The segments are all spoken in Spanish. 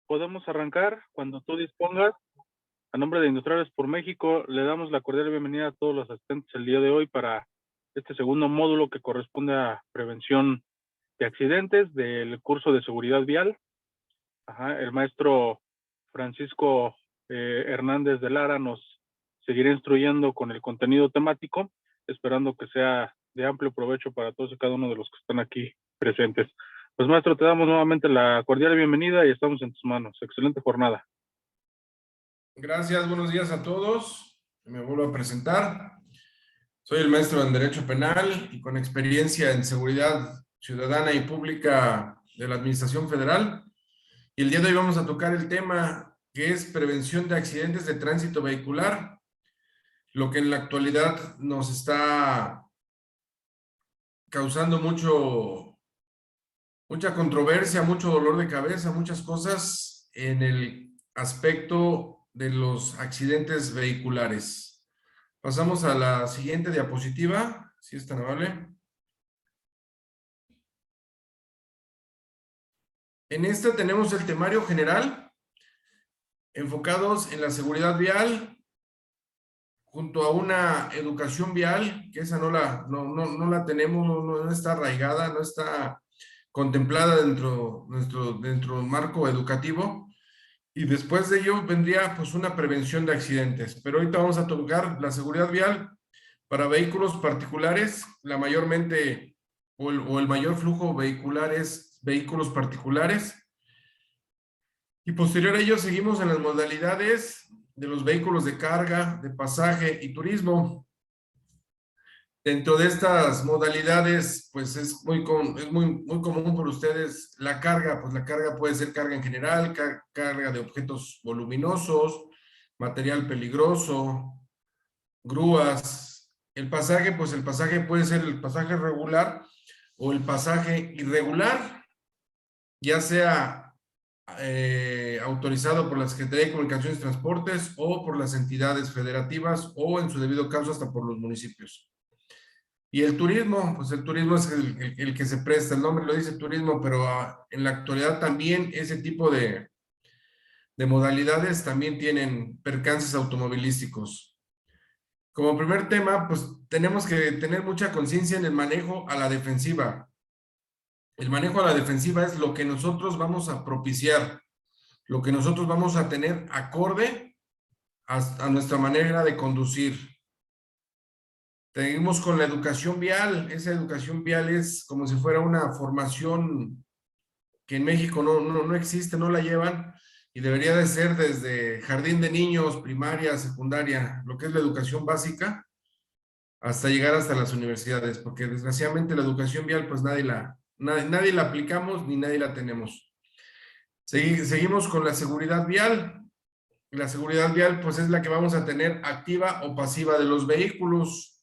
podemos arrancar cuando tú dispongas. A nombre de Industriales por México, le damos la cordial bienvenida a todos los asistentes el día de hoy para este segundo módulo que corresponde a prevención de accidentes del curso de seguridad vial. El maestro Francisco Hernández de Lara nos seguirá instruyendo con el contenido temático, esperando que sea de amplio provecho para todos y cada uno de los que están aquí presentes. Pues maestro, te damos nuevamente la cordial bienvenida y estamos en tus manos. Excelente jornada. Gracias, buenos días a todos. Me vuelvo a presentar. Soy el maestro en Derecho Penal y con experiencia en seguridad ciudadana y pública de la Administración Federal. Y el día de hoy vamos a tocar el tema que es prevención de accidentes de tránsito vehicular, lo que en la actualidad nos está causando mucha controversia, mucho dolor de cabeza, muchas cosas en el aspecto de los accidentes vehiculares. Pasamos a la siguiente diapositiva, si es tan amable. En esta tenemos el temario general, enfocados en la seguridad vial, junto a una educación vial, que esa no la tenemos, no está arraigada, no está contemplada dentro del marco educativo. Y después de ello vendría pues una prevención de accidentes. Pero ahorita vamos a tocar la seguridad vial para vehículos particulares. La mayormente o el mayor flujo vehicular es vehículos particulares. Y posterior a ello seguimos en las modalidades de los vehículos de carga, de pasaje y turismo. Dentro de estas modalidades, pues es muy común por ustedes la carga. Pues la carga puede ser carga en general, carga de objetos voluminosos, material peligroso, grúas. El pasaje, pues el pasaje puede ser el pasaje regular o el pasaje irregular, ya sea autorizado por la Secretaría de Comunicaciones y Transportes o por las entidades federativas o en su debido caso hasta por los municipios. Y el turismo, pues el turismo es el que se presta, el nombre lo dice turismo, pero en la actualidad también ese tipo de modalidades también tienen percances automovilísticos. Como primer tema, pues tenemos que tener mucha conciencia en el manejo a la defensiva. El manejo a la defensiva es lo que nosotros vamos a propiciar, lo que nosotros vamos a tener acorde a nuestra manera de conducir. Seguimos con la educación vial. Esa educación vial es como si fuera una formación que en México no existe, no la llevan, y debería de ser desde jardín de niños, primaria, secundaria, lo que es la educación básica, hasta llegar hasta las universidades, porque desgraciadamente la educación vial pues nadie la aplicamos ni nadie la tenemos. Seguimos con la seguridad vial. La seguridad vial pues es la que vamos a tener activa o pasiva de los vehículos,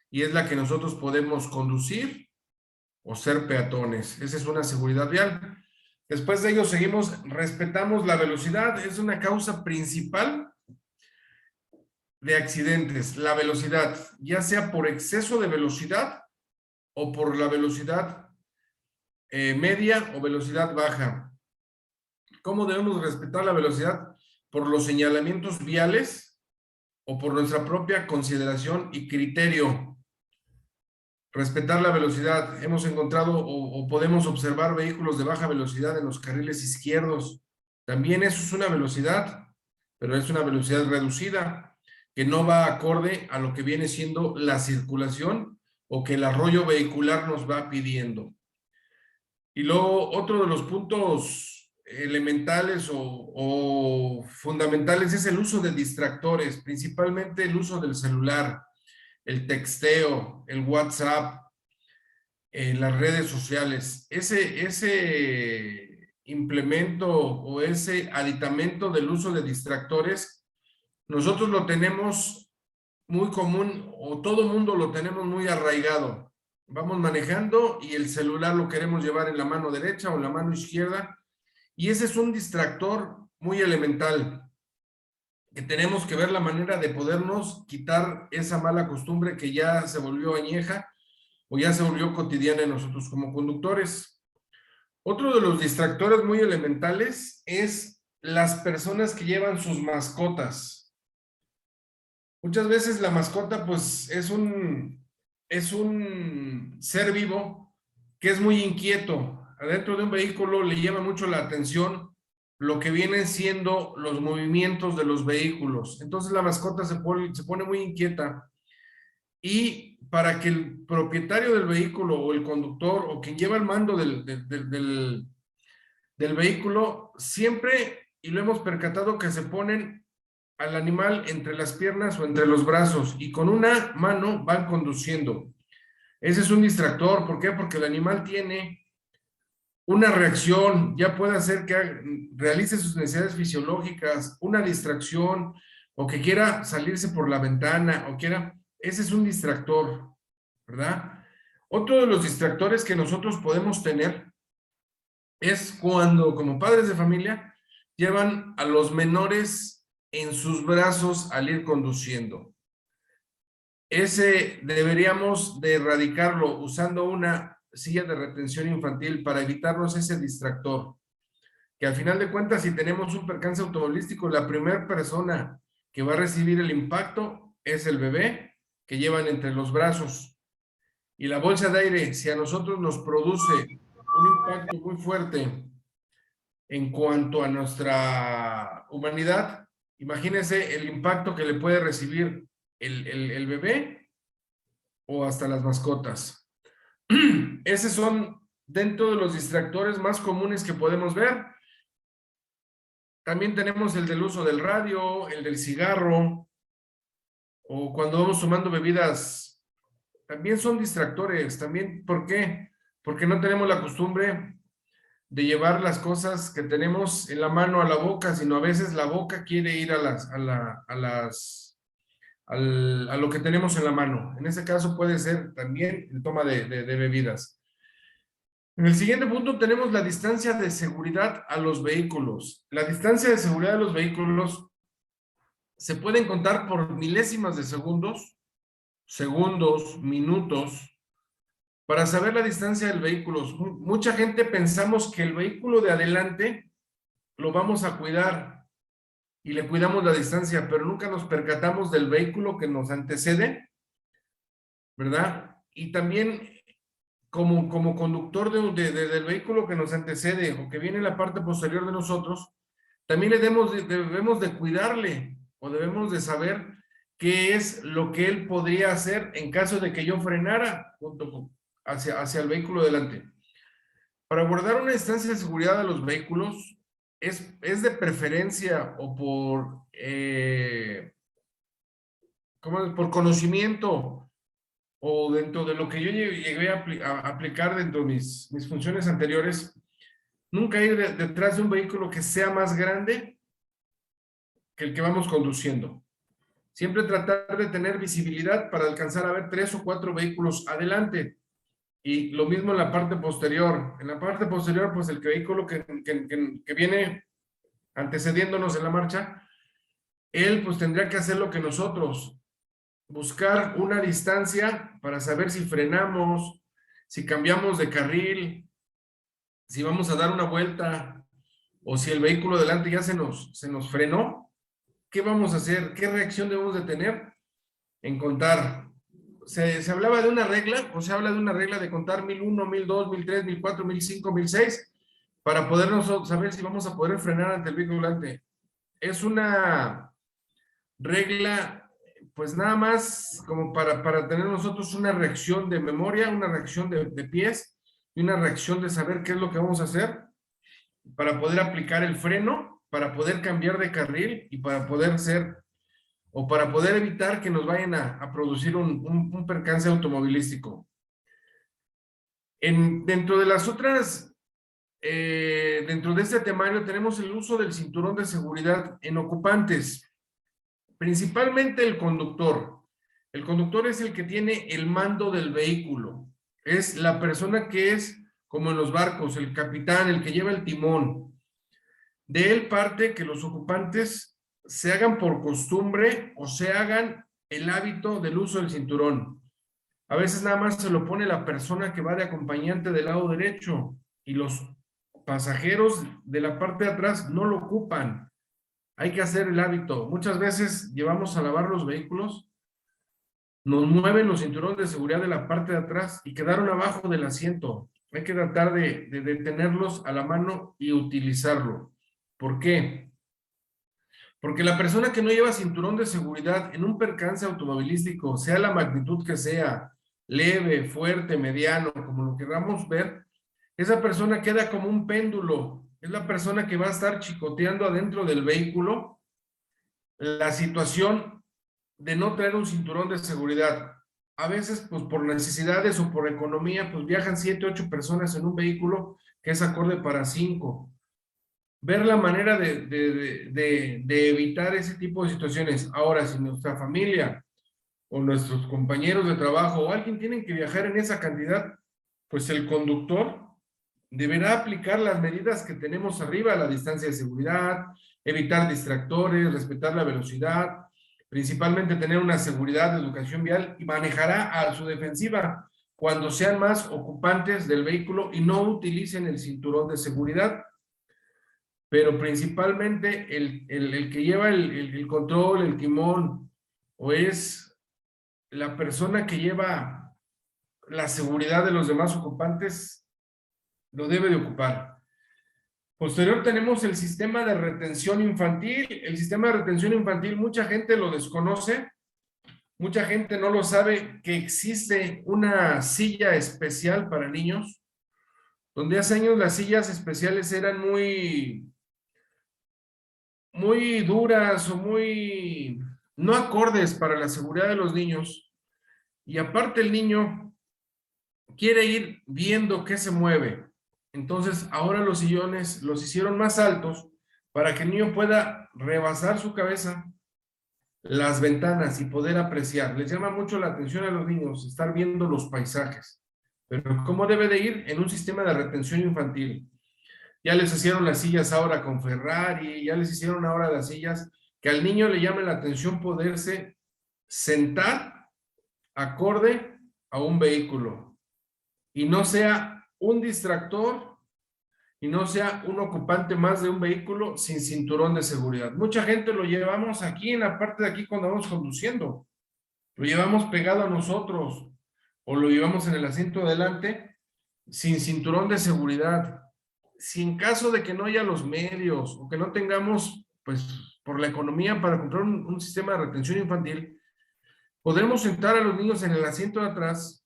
y es la que nosotros podemos conducir o ser peatones. Esa es una seguridad vial. Después de ello respetamos la velocidad. Es una causa principal de accidentes, la velocidad, ya sea por exceso de velocidad o por la velocidad media o velocidad baja. ¿Cómo debemos respetar la velocidad? Por los señalamientos viales o por nuestra propia consideración y criterio. Respetar la velocidad. Hemos encontrado o podemos observar vehículos de baja velocidad en los carriles izquierdos. También eso es una velocidad, pero es una velocidad reducida que no va acorde a lo que viene siendo la circulación o que el arroyo vehicular nos va pidiendo. Y luego otro de los puntos elementales o fundamentales es el uso de distractores, principalmente el uso del celular, el texteo, el WhatsApp, las redes sociales. Ese implemento o ese aditamento del uso de distractores, nosotros lo tenemos muy común, o todo mundo lo tenemos muy arraigado. Vamos manejando y el celular lo queremos llevar en la mano derecha o en la mano izquierda, y ese es un distractor muy elemental, que tenemos que ver la manera de podernos quitar esa mala costumbre que ya se volvió añeja o ya se volvió cotidiana en nosotros como conductores. Otro de los distractores muy elementales es las personas que llevan sus mascotas. Muchas veces la mascota pues es un ser vivo que es muy inquieto. Adentro de un vehículo le llama mucho la atención lo que vienen siendo los movimientos de los vehículos. Entonces la mascota se pone muy inquieta, y para que el propietario del vehículo o el conductor o quien lleva el mando del vehículo, siempre, y lo hemos percatado, que se ponen al animal entre las piernas o entre los brazos y con una mano van conduciendo. Ese es un distractor. ¿Por qué? Porque el animal tiene una reacción, ya puede hacer que realice sus necesidades fisiológicas, una distracción, o que quiera salirse por la ventana, o quiera, ese es un distractor, ¿verdad? Otro de los distractores que nosotros podemos tener es cuando, como padres de familia, llevan a los menores en sus brazos al ir conduciendo. Ese deberíamos de erradicarlo usando una silla de retención infantil para evitarnos ese distractor. Que al final de cuentas, si tenemos un percance automovilístico, la primera persona que va a recibir el impacto es el bebé que llevan entre los brazos. Y la bolsa de aire, si a nosotros nos produce un impacto muy fuerte en cuanto a nuestra humanidad, imagínense el impacto que le puede recibir el bebé o hasta las mascotas. Esos son dentro de los distractores más comunes que podemos ver. También tenemos el del uso del radio, el del cigarro, o cuando vamos tomando bebidas, también son distractores. También, ¿por qué? Porque no tenemos la costumbre de llevar las cosas que tenemos en la mano a la boca, sino a veces la boca quiere ir a lo que tenemos en la mano. En ese caso puede ser también el toma de bebidas. En el siguiente punto tenemos la distancia de seguridad a los vehículos. La distancia de seguridad de los vehículos se pueden contar por milésimas de segundos, minutos, para saber la distancia del vehículo. Mucha gente pensamos que el vehículo de adelante lo vamos a cuidar y le cuidamos la distancia, pero nunca nos percatamos del vehículo que nos antecede, ¿verdad? Y también como conductor del vehículo que nos antecede o que viene en la parte posterior de nosotros, también debemos de cuidarle, o debemos de saber qué es lo que él podría hacer en caso de que yo frenara hacia el vehículo delante. Para abordar una distancia de seguridad a los vehículos, es de preferencia o por conocimiento, o dentro de lo que yo llegué a aplicar dentro de mis funciones anteriores, nunca ir detrás de un vehículo que sea más grande que el que vamos conduciendo. Siempre tratar de tener visibilidad para alcanzar a ver 3 o 4 vehículos adelante. Y lo mismo en la parte posterior. En la parte posterior, pues el vehículo que viene antecediéndonos en la marcha, él pues tendría que hacer lo que nosotros, buscar una distancia para saber si frenamos, si cambiamos de carril, si vamos a dar una vuelta, o si el vehículo delante ya se nos frenó. ¿Qué vamos a hacer? ¿Qué reacción debemos de tener? En contar. Se hablaba de una regla, o se habla de una regla de contar 1001, 1002, 1003, 1004, 1005, 1006, para podernos saber si vamos a poder frenar ante el vehículo delante. Es una regla, pues nada más como para tener nosotros una reacción de memoria, una reacción de pies, y una reacción de saber qué es lo que vamos a hacer, para poder aplicar el freno, para poder cambiar de carril y para poder para poder evitar que nos vayan a producir un percance automovilístico. Dentro de las otras, dentro de este temario tenemos el uso del cinturón de seguridad en ocupantes, principalmente el conductor. El conductor es el que tiene el mando del vehículo, es la persona que es como en los barcos, el capitán, el que lleva el timón. De él parte que los ocupantes se hagan por costumbre o se hagan el hábito del uso del cinturón. A veces nada más se lo pone la persona que va de acompañante del lado derecho, y los pasajeros de la parte de atrás no lo ocupan. Hay que hacer el hábito. Muchas veces llevamos a lavar los vehículos, nos mueven los cinturones de seguridad de la parte de atrás y quedaron abajo del asiento. Hay que tratar de tenerlos a la mano y utilizarlo. ¿Por qué? Porque la persona que no lleva cinturón de seguridad en un percance automovilístico, sea la magnitud que sea, leve, fuerte, mediano, como lo queramos ver, esa persona queda como un péndulo. Es la persona que va a estar chicoteando adentro del vehículo la situación de no traer un cinturón de seguridad. A veces, pues por necesidades o por economía, pues viajan 7, 8 personas en un vehículo que es acorde para 5. Ver la manera de evitar ese tipo de situaciones. Ahora, si nuestra familia o nuestros compañeros de trabajo o alguien tienen que viajar en esa cantidad, pues el conductor deberá aplicar las medidas que tenemos arriba, la distancia de seguridad, evitar distractores, respetar la velocidad, principalmente tener una seguridad de educación vial y manejará a su defensiva cuando sean más ocupantes del vehículo y no utilicen el cinturón de seguridad. Pero principalmente el que lleva el control, el timón, o es la persona que lleva la seguridad de los demás ocupantes, lo debe de ocupar. Posterior tenemos el sistema de retención infantil. El sistema de retención infantil, mucha gente lo desconoce, mucha gente no lo sabe que existe una silla especial para niños, donde hace años las sillas especiales eran muy duras o muy no acordes para la seguridad de los niños. Y aparte el niño quiere ir viendo qué se mueve. Entonces ahora los sillones los hicieron más altos para que el niño pueda rebasar su cabeza las ventanas y poder apreciar. Les llama mucho la atención a los niños estar viendo los paisajes. Pero ¿cómo debe de ir? En un sistema de retención infantil. Ya les hicieron las sillas ahora con Ferrari, ya les hicieron ahora las sillas que al niño le llame la atención poderse sentar acorde a un vehículo y no sea un distractor y no sea un ocupante más de un vehículo sin cinturón de seguridad. Mucha gente lo llevamos aquí en la parte de aquí cuando vamos conduciendo, lo llevamos pegado a nosotros o lo llevamos en el asiento de adelante sin cinturón de seguridad. Si en caso de que no haya los medios o que no tengamos, pues, por la economía para comprar un sistema de retención infantil, podremos sentar a los niños en el asiento de atrás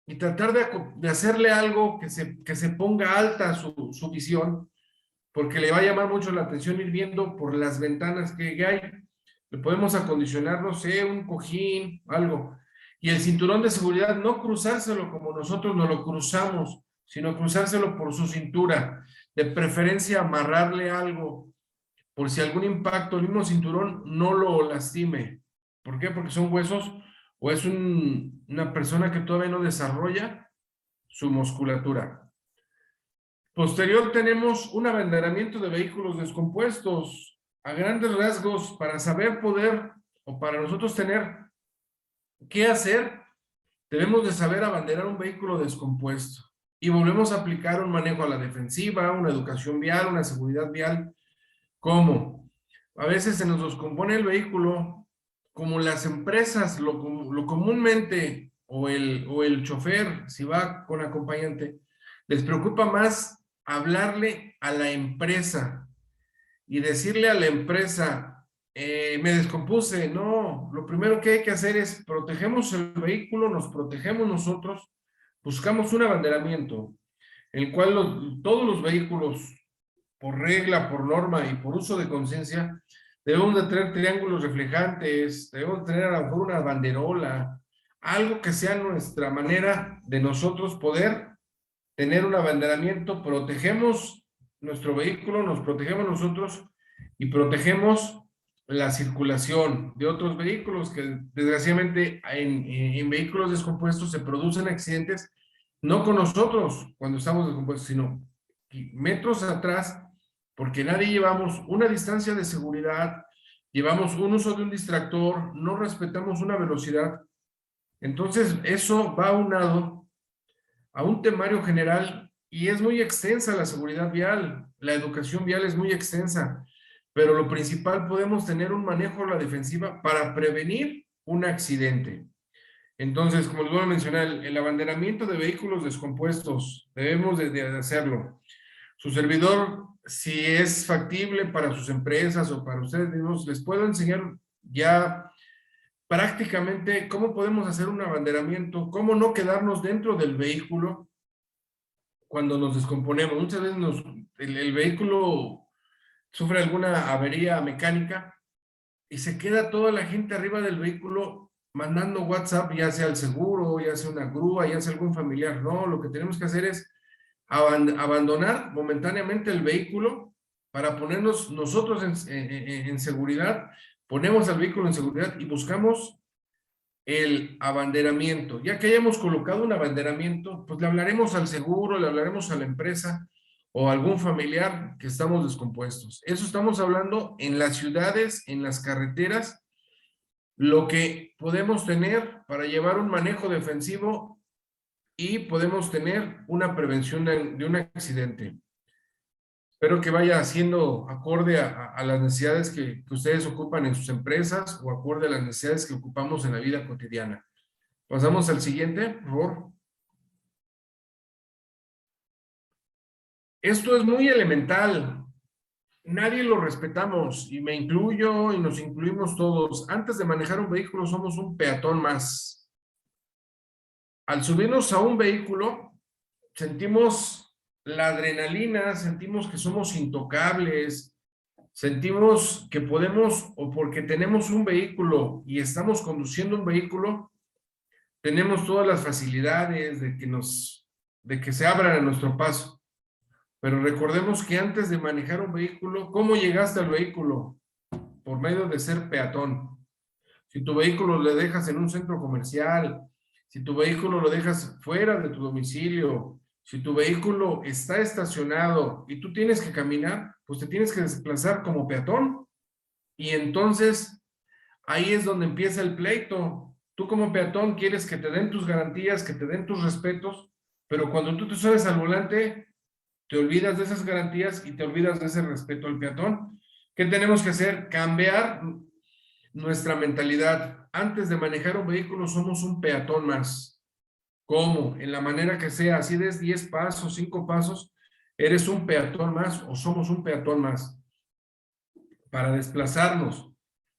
y tratar de hacerle algo que se ponga alta su visión, porque le va a llamar mucho la atención ir viendo por las ventanas que hay. Le podemos acondicionar, no sé, un cojín, algo. Y el cinturón de seguridad, no cruzárselo como nosotros no lo cruzamos, sino cruzárselo por su cintura. De preferencia amarrarle algo, por si algún impacto, el mismo cinturón no lo lastime. ¿Por qué? Porque son huesos o es una persona que todavía no desarrolla su musculatura. Posterior tenemos un abanderamiento de vehículos descompuestos. A grandes rasgos, para saber poder o para nosotros tener qué hacer, debemos de saber abanderar un vehículo descompuesto. Y volvemos a aplicar un manejo a la defensiva, una educación vial, una seguridad vial. ¿Cómo? A veces se nos descompone el vehículo, como las empresas lo comúnmente, o el chofer, si va con acompañante, les preocupa más hablarle a la empresa y decirle a la empresa, me descompuse. No, lo primero que hay que hacer es protegemos el vehículo, nos protegemos nosotros, buscamos un abanderamiento, el cual todos los vehículos, por regla, por norma y por uso de conciencia, debemos de tener triángulos reflejantes, debemos de tener a lo mejor una banderola, algo que sea nuestra manera de nosotros poder tener un abanderamiento. Protegemos nuestro vehículo, nos protegemos nosotros y protegemos la circulación de otros vehículos que desgraciadamente en vehículos descompuestos se producen accidentes, no con nosotros cuando estamos descompuestos, sino metros atrás, porque nadie llevamos una distancia de seguridad, llevamos un uso de un distractor, no respetamos una velocidad. Entonces eso va aunado a un temario general Y es muy extensa la seguridad vial, la educación vial es muy extensa, pero lo principal, podemos tener un manejo a la defensiva para prevenir un accidente. Entonces, como les voy a mencionar, el abanderamiento de vehículos descompuestos, debemos de hacerlo. Su servidor, si es factible para sus empresas o para ustedes mismos, les puedo enseñar ya prácticamente cómo podemos hacer un abanderamiento, cómo no quedarnos dentro del vehículo cuando nos descomponemos. Muchas veces el vehículo sufre alguna avería mecánica y se queda toda la gente arriba del vehículo mandando WhatsApp, ya sea al seguro, ya sea una grúa, ya sea algún familiar. No, lo que tenemos que hacer es abandonar momentáneamente el vehículo para ponernos nosotros en seguridad, ponemos al vehículo en seguridad y buscamos el abanderamiento. Ya que hayamos colocado un abanderamiento, pues le hablaremos al seguro, le hablaremos a la empresa o a algún familiar que estamos descompuestos. Eso estamos hablando en las ciudades, en las carreteras, lo que podemos tener para llevar un manejo defensivo y podemos tener una prevención de un accidente. Espero que vaya siendo acorde a las necesidades que ustedes ocupan en sus empresas o acorde a las necesidades que ocupamos en la vida cotidiana. Pasamos al siguiente, por favor. Esto es muy elemental. Nadie lo respetamos y me incluyo y nos incluimos todos. Antes de manejar un vehículo somos un peatón más. Al subirnos a un vehículo sentimos la adrenalina, sentimos que somos intocables, sentimos que podemos, o porque tenemos un vehículo y estamos conduciendo un vehículo, tenemos todas las facilidades de que se abran a nuestro paso. Pero recordemos que antes de manejar un vehículo, ¿cómo llegaste al vehículo? Por medio de ser peatón. Si tu vehículo lo dejas en un centro comercial, si tu vehículo lo dejas fuera de tu domicilio, si tu vehículo está estacionado y tú tienes que caminar, pues te tienes que desplazar como peatón. Y entonces ahí es donde empieza el pleito. Tú como peatón quieres que te den tus garantías, que te den tus respetos, pero cuando tú te subes al volante, te olvidas de esas garantías y te olvidas de ese respeto al peatón. ¿Qué tenemos que hacer? Cambiar nuestra mentalidad. Antes de manejar un vehículo somos un peatón más. ¿Cómo? En la manera que sea, si des 10 pasos, 5 pasos, eres un peatón más o somos un peatón más. Para desplazarnos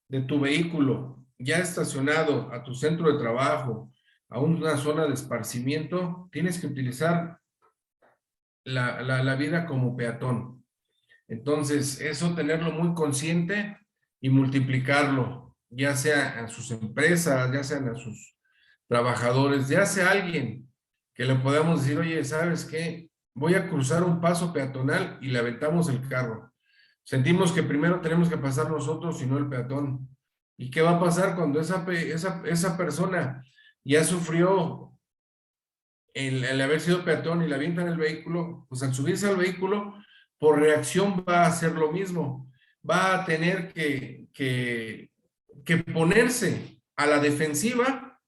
de tu vehículo ya estacionado a tu centro de trabajo, a una zona de esparcimiento, tienes que utilizar la vida como peatón. Entonces, eso tenerlo muy consciente y multiplicarlo, ya sea a sus empresas, ya sean a sus trabajadores, ya sea alguien que le podamos decir, oye, ¿sabes qué? Voy a cruzar un paso peatonal y le aventamos el carro. Sentimos que primero tenemos que pasar nosotros y no el peatón. ¿Y qué va a pasar cuando esa persona ya sufrió el haber sido peatón y le avientan el vehículo? Pues al subirse al vehículo, por reacción va a hacer lo mismo. Va a tener que ponerse a la defensiva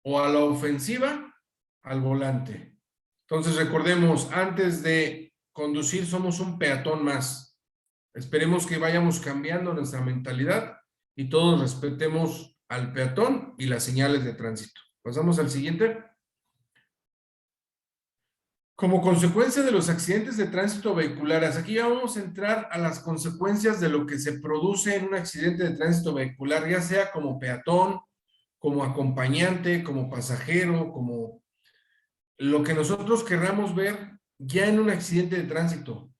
o a la ofensiva al volante. Entonces recordemos, antes de conducir somos un peatón más. Esperemos que vayamos cambiando nuestra mentalidad y todos respetemos al peatón y las señales de tránsito. Pasamos al siguiente. Como consecuencia de los accidentes de tránsito vehiculares, aquí ya vamos a entrar a las consecuencias de lo que se produce en un accidente de tránsito vehicular, ya sea como peatón, como acompañante, como pasajero, como lo que nosotros querramos ver ya en un accidente de tránsito.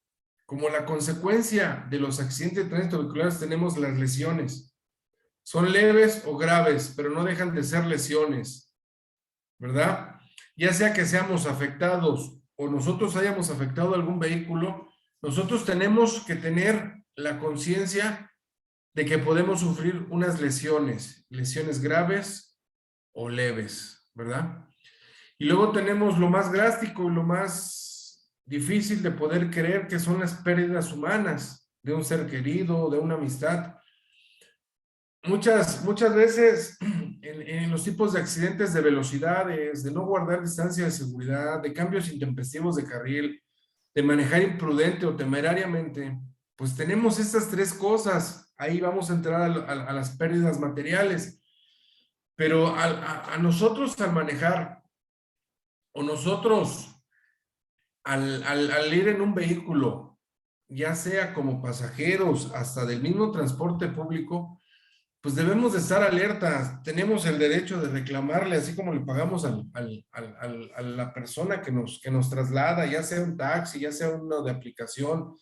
Como la consecuencia de los accidentes de tránsito vehiculares tenemos las lesiones. Son leves o graves, pero no dejan de ser lesiones, ¿verdad? Ya sea que seamos afectados o nosotros hayamos afectado algún vehículo, nosotros tenemos que tener la conciencia de que podemos sufrir unas lesiones graves o leves, ¿verdad? Y luego tenemos lo más drástico y lo más difícil de poder creer, que son las pérdidas humanas de un ser querido, de una amistad. muchas veces en los tipos de accidentes de velocidades, de no guardar distancia de seguridad, de cambios intempestivos de carril, de manejar imprudente o temerariamente, pues tenemos estas tres cosas. Ahí vamos a entrar a las pérdidas materiales. Pero a nosotros al manejar, o nosotros al ir en un vehículo, ya sea como pasajeros, hasta del mismo transporte público, pues debemos de estar alertas. Tenemos el derecho de reclamarle, así como le pagamos a la persona que nos traslada, ya sea un taxi, ya sea uno de aplicación,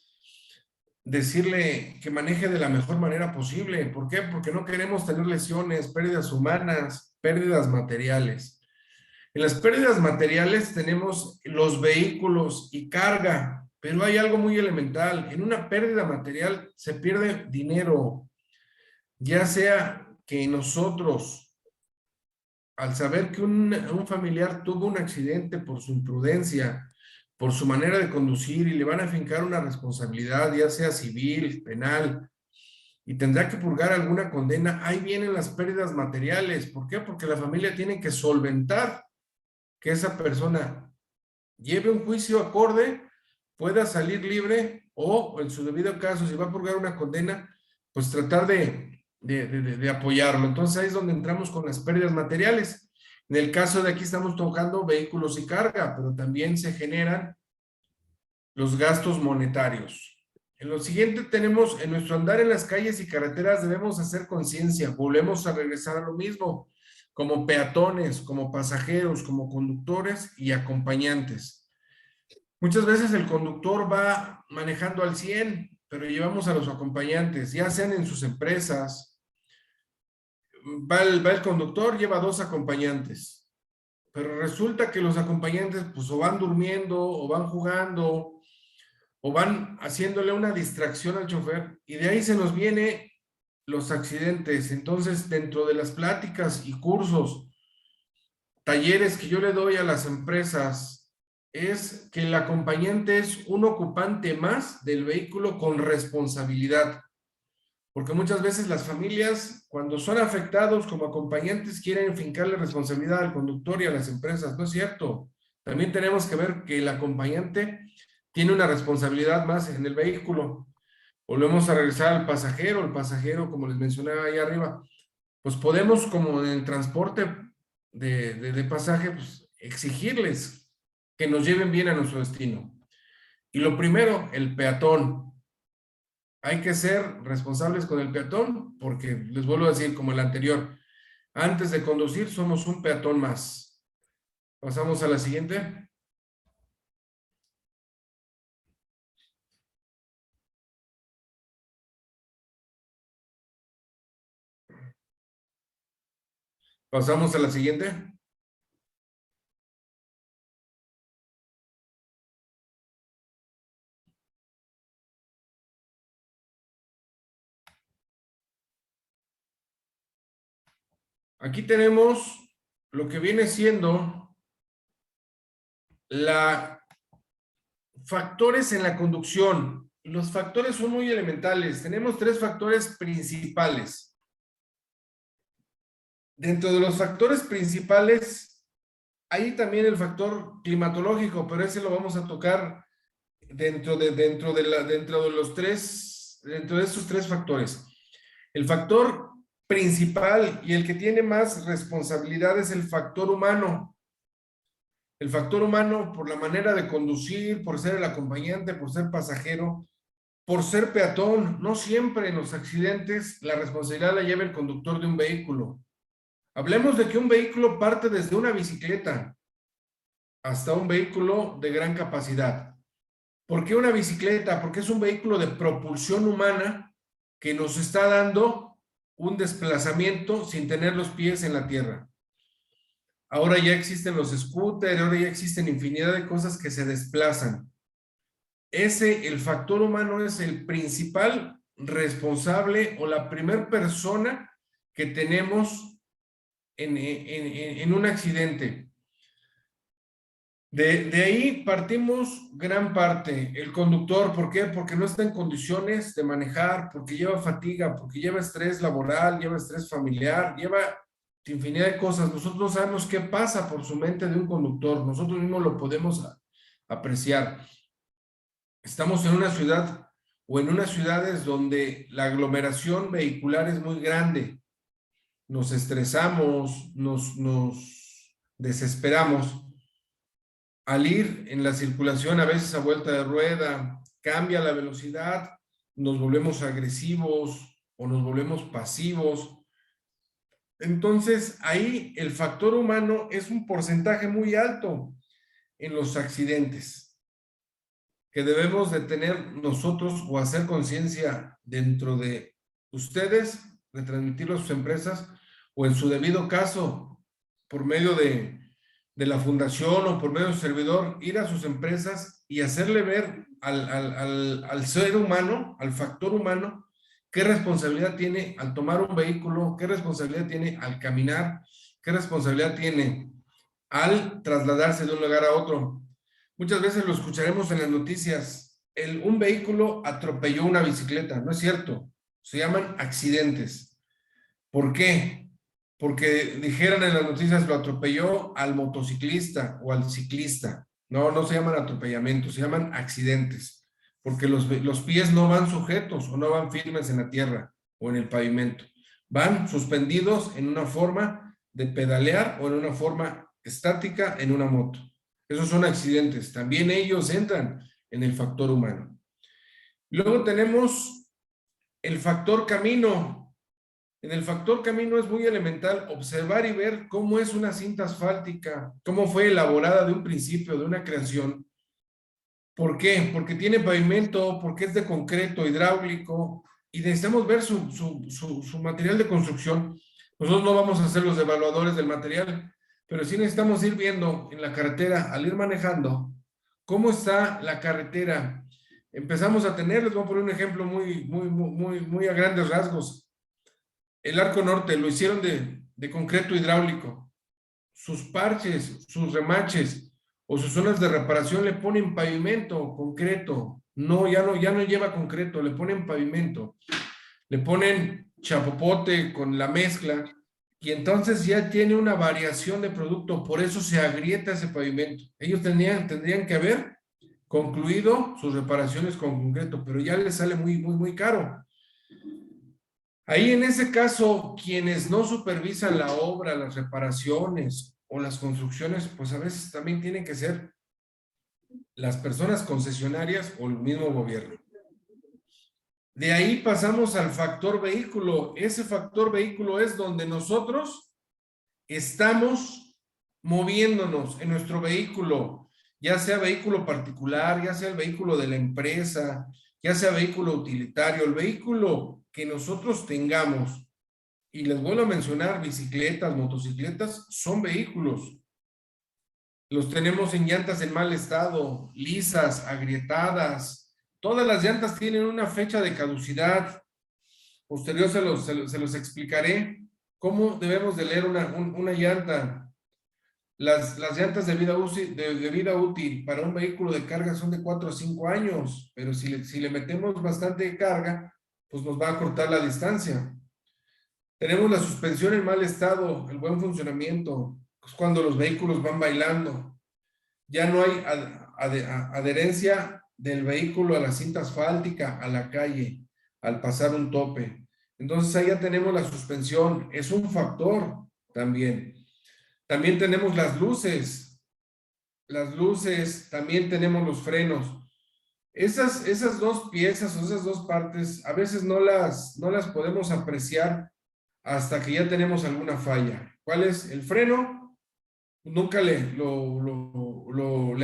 decirle que maneje de la mejor manera posible. ¿Por qué? Porque no queremos tener lesiones, pérdidas humanas, pérdidas materiales. En las pérdidas materiales tenemos los vehículos y carga, pero hay algo muy elemental. En una pérdida material se pierde dinero, ya sea que nosotros, al saber que un familiar tuvo un accidente por su imprudencia, por su manera de conducir, y le van a fincar una responsabilidad, ya sea civil, penal, y tendrá que purgar alguna condena, ahí vienen las pérdidas materiales. ¿Por qué? Porque la familia tiene que solventar que esa persona lleve un juicio acorde, pueda salir libre, o en su debido caso, si va a purgar una condena, pues tratar de apoyarlo. Entonces ahí es donde entramos con las pérdidas materiales. En el caso de aquí estamos tocando vehículos y carga, pero también se generan los gastos monetarios. En lo siguiente tenemos, en nuestro andar en las calles y carreteras debemos hacer conciencia, volvemos a regresar a lo mismo, como peatones, como pasajeros, como conductores y acompañantes. Muchas veces el conductor va manejando al 100, pero llevamos a los acompañantes, ya sean en sus empresas, va el conductor, lleva 2 acompañantes, pero resulta que los acompañantes pues o van durmiendo o van jugando o van haciéndole una distracción al chofer, y de ahí se nos viene los accidentes. Entonces, dentro de las pláticas y cursos, talleres que yo le doy a las empresas, es que el acompañante es un ocupante más del vehículo con responsabilidad. Porque muchas veces las familias, cuando son afectados como acompañantes, quieren fincarle responsabilidad al conductor y a las empresas. No es cierto. También tenemos que ver que el acompañante tiene una responsabilidad más en el vehículo. Volvemos a regresar al pasajero. El pasajero, como les mencionaba ahí arriba, pues podemos, como en el transporte de pasaje, pues exigirles que nos lleven bien a nuestro destino. Y lo primero, el peatón. Hay que ser responsables con el peatón, porque les vuelvo a decir, como el anterior, antes de conducir somos un peatón más. Pasamos a la siguiente. Pasamos a la siguiente. Aquí tenemos lo que viene siendo la factores en la conducción. Los factores son muy elementales. Tenemos 3 factores principales. Dentro de los factores principales, hay también el factor climatológico, pero ese lo vamos a tocar dentro de estos 3 factores. El factor principal y el que tiene más responsabilidad es el factor humano. El factor humano, por la manera de conducir, por ser el acompañante, por ser pasajero, por ser peatón. No siempre en los accidentes la responsabilidad la lleva el conductor de un vehículo. Hablemos de que un vehículo parte desde una bicicleta hasta un vehículo de gran capacidad. ¿Por qué una bicicleta? Porque es un vehículo de propulsión humana que nos está dando un desplazamiento sin tener los pies en la tierra. Ahora ya existen los scooters, ahora ya existen infinidad de cosas que se desplazan. El factor humano es el principal responsable o la primera persona que tenemos en un accidente. De ahí partimos gran parte. El conductor, ¿por qué? Porque no está en condiciones de manejar, porque lleva fatiga, porque lleva estrés laboral, lleva estrés familiar, lleva infinidad de cosas. Nosotros no sabemos qué pasa por su mente de un conductor. Nosotros mismos lo podemos apreciar. Estamos en una ciudad o en unas ciudades donde la aglomeración vehicular es muy grande. Nos estresamos, nos desesperamos. Al ir en la circulación a veces a vuelta de rueda, cambia la velocidad, nos volvemos agresivos o nos volvemos pasivos. Entonces, ahí el factor humano es un porcentaje muy alto en los accidentes que debemos de tener nosotros o hacer conciencia dentro de ustedes, de transmitirlo a sus empresas o en su debido caso, por medio de la fundación o por medio de su servidor, ir a sus empresas y hacerle ver al ser humano, al factor humano, qué responsabilidad tiene al tomar un vehículo, qué responsabilidad tiene al caminar, qué responsabilidad tiene al trasladarse de un lugar a otro. Muchas veces lo escucharemos en las noticias. Un vehículo atropelló una bicicleta. No es cierto. Se llaman accidentes. ¿Por qué? Porque dijeran en las noticias lo atropelló al motociclista o al ciclista. No, no se llaman atropellamientos, se llaman accidentes. Porque los pies no van sujetos o no van firmes en la tierra o en el pavimento. Van suspendidos en una forma de pedalear o en una forma estática en una moto. Esos son accidentes. También ellos entran en el factor humano. Luego tenemos el factor camino. En el factor camino es muy elemental observar y ver cómo es una cinta asfáltica, cómo fue elaborada de un principio, de una creación. ¿Por qué? Porque tiene pavimento, porque es de concreto hidráulico y necesitamos ver su material de construcción. Nosotros no vamos a ser los evaluadores del material, pero sí necesitamos ir viendo en la carretera, al ir manejando, cómo está la carretera. Empezamos a tener, les voy a poner un ejemplo muy a grandes rasgos. El Arco Norte lo hicieron de concreto hidráulico. Sus parches, sus remaches o sus zonas de reparación le ponen pavimento concreto. No, ya no lleva concreto, le ponen pavimento. Le ponen chapopote con la mezcla y entonces ya tiene una variación de producto, por eso se agrieta ese pavimento. Ellos tendrían que haber concluido sus reparaciones con concreto, pero ya les sale muy caro. Ahí en ese caso, quienes no supervisan la obra, las reparaciones o las construcciones, pues a veces también tienen que ser las personas concesionarias o el mismo gobierno. De ahí pasamos al factor vehículo. Ese factor vehículo es donde nosotros estamos moviéndonos en nuestro vehículo, ya sea vehículo particular, ya sea el vehículo de la empresa, ya sea vehículo utilitario, el vehículo que nosotros tengamos, y les vuelvo a mencionar, bicicletas, motocicletas, son vehículos. Los tenemos en llantas en mal estado, lisas, agrietadas. Todas las llantas tienen una fecha de caducidad. Posterior se los explicaré cómo debemos de leer una llanta. Las llantas de vida útil para un vehículo de carga son de 4 a 5 años, pero si le metemos bastante carga, pues nos va a cortar la distancia. Tenemos la suspensión en mal estado, el buen funcionamiento, es cuando los vehículos van bailando. Ya no hay adherencia del vehículo a la cinta asfáltica, a la calle, al pasar un tope. Entonces ahí ya tenemos la suspensión, es un factor también. También tenemos las luces, también tenemos los frenos. Esas dos piezas o esas dos partes a veces no las podemos apreciar hasta que ya tenemos alguna falla. ¿Cuál es el freno? Nunca le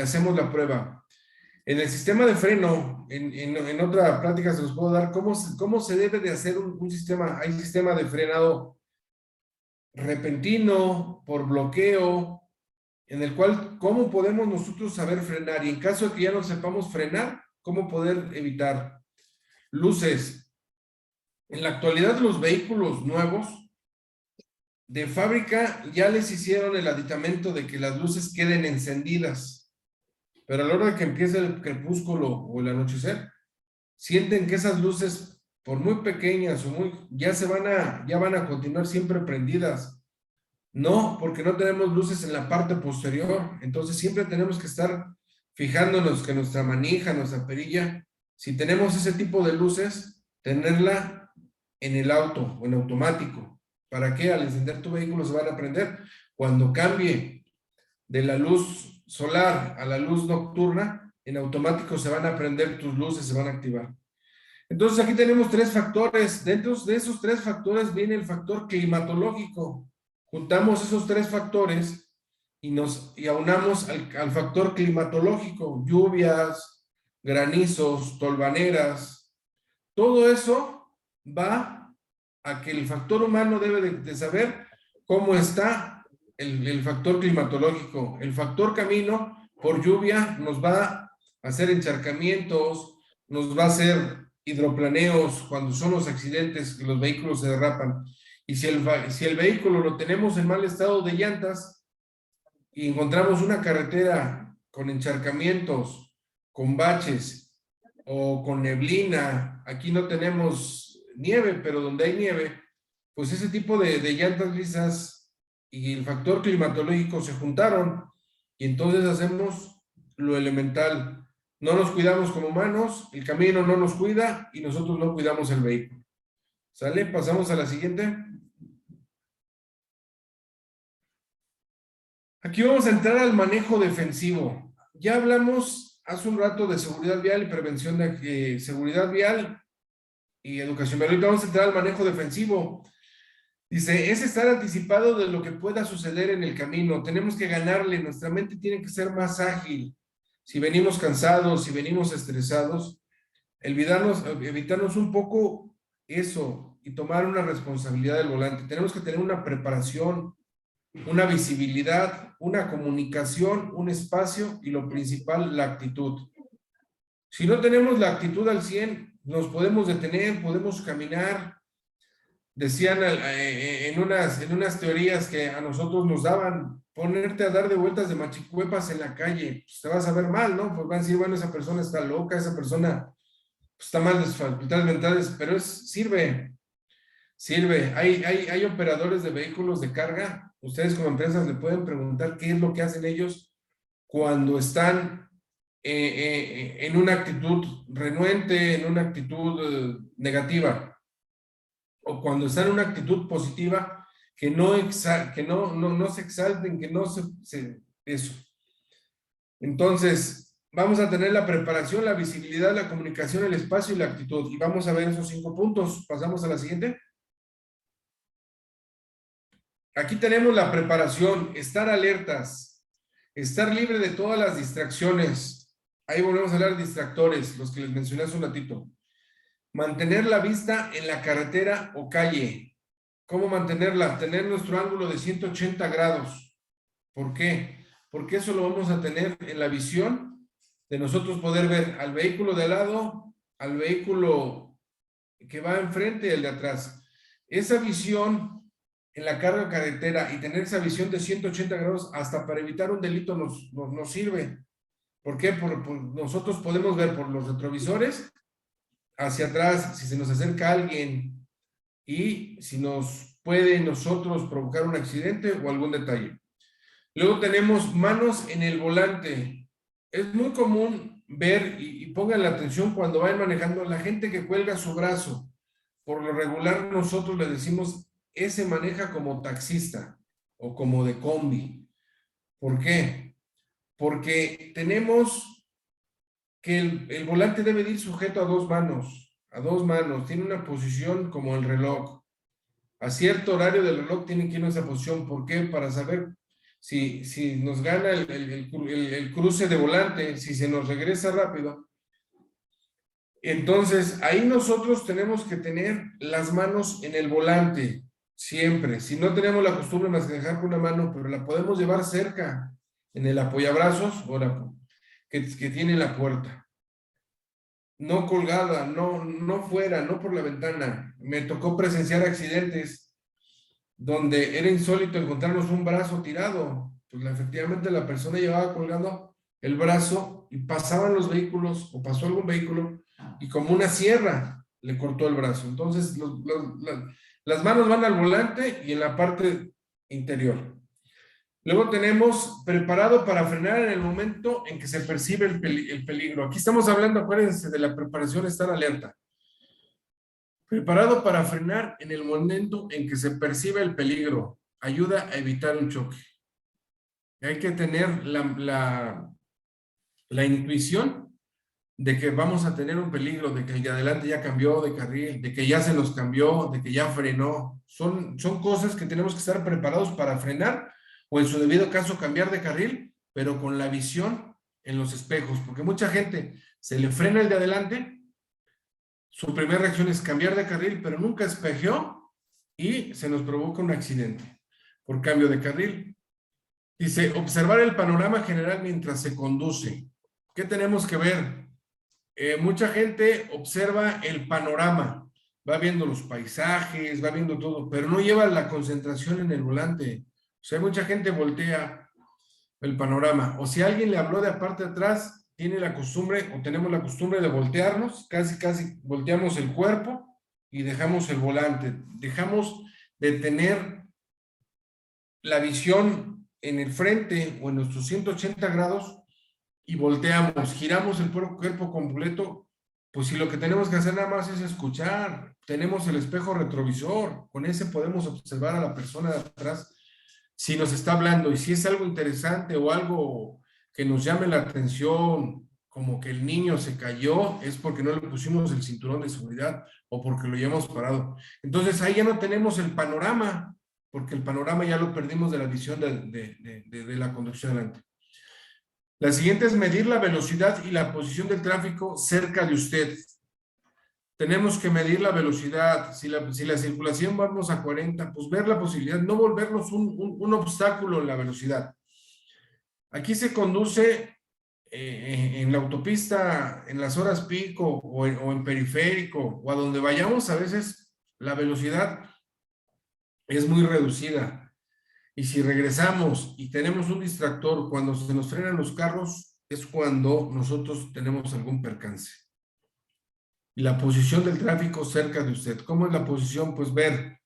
hacemos la prueba. En el sistema de freno, en otra plática se los puedo dar cómo se debe de hacer un sistema. Hay sistema de frenado repentino, por bloqueo, en el cual cómo podemos nosotros saber frenar y en caso de que ya no sepamos frenar, cómo poder evitar. Luces. En la actualidad los vehículos nuevos de fábrica ya les hicieron el aditamento de que las luces queden encendidas. pero a la hora de que empiece el crepúsculo o el anochecer, sienten que esas luces, por muy pequeñas o muy, ya van a continuar siempre prendidas. No, porque no tenemos luces en la parte posterior, entonces siempre tenemos que estar fijándonos que nuestra manija, nuestra perilla, si tenemos ese tipo de luces, tenerla en el auto o en automático. ¿Para qué? Al encender tu vehículo se van a prender. Cuando cambie de la luz solar a la luz nocturna, en automático se van a prender tus luces, se van a activar. Entonces aquí tenemos tres factores. Dentro de esos tres factores viene el factor climatológico. Juntamos esos tres factores y aunamos al factor climatológico, lluvias, granizos, tolvaneras. Todo eso va a que el factor humano debe de saber cómo está el factor climatológico. El factor camino por lluvia nos va a hacer encharcamientos, nos va a hacer hidroplaneos cuando son los accidentes que los vehículos se derrapan. Y si el vehículo lo tenemos en mal estado de llantas y encontramos una carretera con encharcamientos, con baches o con neblina, aquí no tenemos nieve, pero donde hay nieve, pues ese tipo de llantas lisas y el factor climatológico se juntaron y entonces hacemos lo elemental. No nos cuidamos como humanos, el camino no nos cuida y nosotros no cuidamos el vehículo. ¿Sale? Pasamos a la siguiente. Aquí vamos a entrar al manejo defensivo. Ya hablamos hace un rato de seguridad vial y prevención de seguridad vial y educación vial. Ahorita vamos a entrar al manejo defensivo. Dice, es estar anticipado de lo que pueda suceder en el camino. Tenemos que ganarle, nuestra mente tiene que ser más ágil. Si venimos cansados, si venimos estresados, evitarnos un poco eso y tomar una responsabilidad del volante. Tenemos que tener una preparación, una visibilidad, una comunicación, un espacio y lo principal, la actitud. Si no tenemos la actitud al 100, nos podemos detener, podemos caminar. Decían en unas teorías que a nosotros nos daban, ponerte a dar de vueltas de machicuepas en la calle, pues te vas a ver mal, ¿no? Pues van a decir, bueno, esa persona está loca, esa persona pues, está mal de sus facultades mentales, pero sirve. Hay operadores de vehículos de carga, ustedes como empresas le pueden preguntar qué es lo que hacen ellos cuando están en una actitud renuente, en una actitud negativa, o cuando están en una actitud positiva, que no se exalten, que no eso. Entonces, vamos a tener la preparación, la visibilidad, la comunicación, el espacio y la actitud. Y vamos a ver esos 5 puntos. Pasamos a la siguiente. Aquí tenemos la preparación, estar alertas, estar libre de todas las distracciones. Ahí volvemos a hablar de distractores, los que les mencioné hace un ratito. Mantener la vista en la carretera o calle. ¿Cómo mantenerla? Tener nuestro ángulo de 180 grados. ¿Por qué? Porque eso lo vamos a tener en la visión de nosotros poder ver al vehículo de al lado, al vehículo que va enfrente y el de atrás. Esa visión en la carga carretera y tener esa visión de 180 grados hasta para evitar un delito nos sirve. ¿Por qué? Nosotros podemos ver por los retrovisores hacia atrás si se nos acerca alguien y si nos puede nosotros provocar un accidente o algún detalle. Luego tenemos manos en el volante. Es muy común ver, y pongan la atención cuando vayan manejando, la gente que cuelga su brazo. Por lo regular nosotros le decimos, ese maneja como taxista o como de combi. ¿Por qué? Porque tenemos que el volante debe ir sujeto a dos manos, tiene una posición como el reloj. A cierto horario del reloj tiene que ir en esa posición. ¿Por qué? Para saber si nos gana el cruce de volante, si se nos regresa rápido. Entonces, ahí nosotros tenemos que tener las manos en el volante, siempre. Si no tenemos la costumbre más que dejar con una mano, pero la podemos llevar cerca, en el apoyabrazos, que tiene la puerta. No colgada, no fuera, no por la ventana. Me tocó presenciar accidentes donde era insólito encontrarnos un brazo tirado. Pues efectivamente la persona llevaba colgando el brazo y pasaban los vehículos o pasó algún vehículo y como una sierra le cortó el brazo. Entonces las manos van al volante y en la parte interior. Luego tenemos preparado para frenar en el momento en que se percibe el peligro. Aquí estamos hablando, acuérdense, de la preparación, estar alerta. Preparado para frenar en el momento en que se percibe el peligro. Ayuda a evitar un choque. Hay que tener la intuición de que vamos a tener un peligro, de que el de adelante ya cambió de carril, de que ya se nos cambió, de que ya frenó. Son cosas que tenemos que estar preparados para frenar o en su debido caso cambiar de carril, pero con la visión en los espejos, porque mucha gente se le frena el de adelante, su primera reacción es cambiar de carril, pero nunca espejeó y se nos provoca un accidente por cambio de carril. Dice, observar el panorama general mientras se conduce. ¿Qué tenemos que ver? Mucha gente observa el panorama, va viendo los paisajes, va viendo todo, pero no lleva la concentración en el volante. O sea, mucha gente voltea el panorama. O si alguien le habló de aparte atrás, tiene la costumbre o tenemos la costumbre de voltearnos, casi volteamos el cuerpo y dejamos el volante. Dejamos de tener la visión en el frente o en nuestros 180 grados y volteamos, giramos el cuerpo completo, pues si lo que tenemos que hacer nada más es escuchar, tenemos el espejo retrovisor, con ese podemos observar a la persona de atrás si nos está hablando y si es algo interesante o algo que nos llame la atención, como que el niño se cayó, es porque no le pusimos el cinturón de seguridad o porque lo llevamos parado. Entonces ahí ya no tenemos el panorama, porque el panorama ya lo perdimos de la visión de la conducción delante. La siguiente es medir la velocidad y la posición del tráfico cerca de usted. Tenemos que medir la velocidad. Si la circulación vamos a 40, pues ver la posibilidad, no volvernos un obstáculo en la velocidad. Aquí se conduce en la autopista, en las horas pico o en periférico o a donde vayamos, a veces la velocidad es muy reducida. Y si regresamos y tenemos un distractor, cuando se nos frenan los carros, es cuando nosotros tenemos algún percance. Y la posición del tráfico cerca de usted. ¿Cómo es la posición? Pues ver,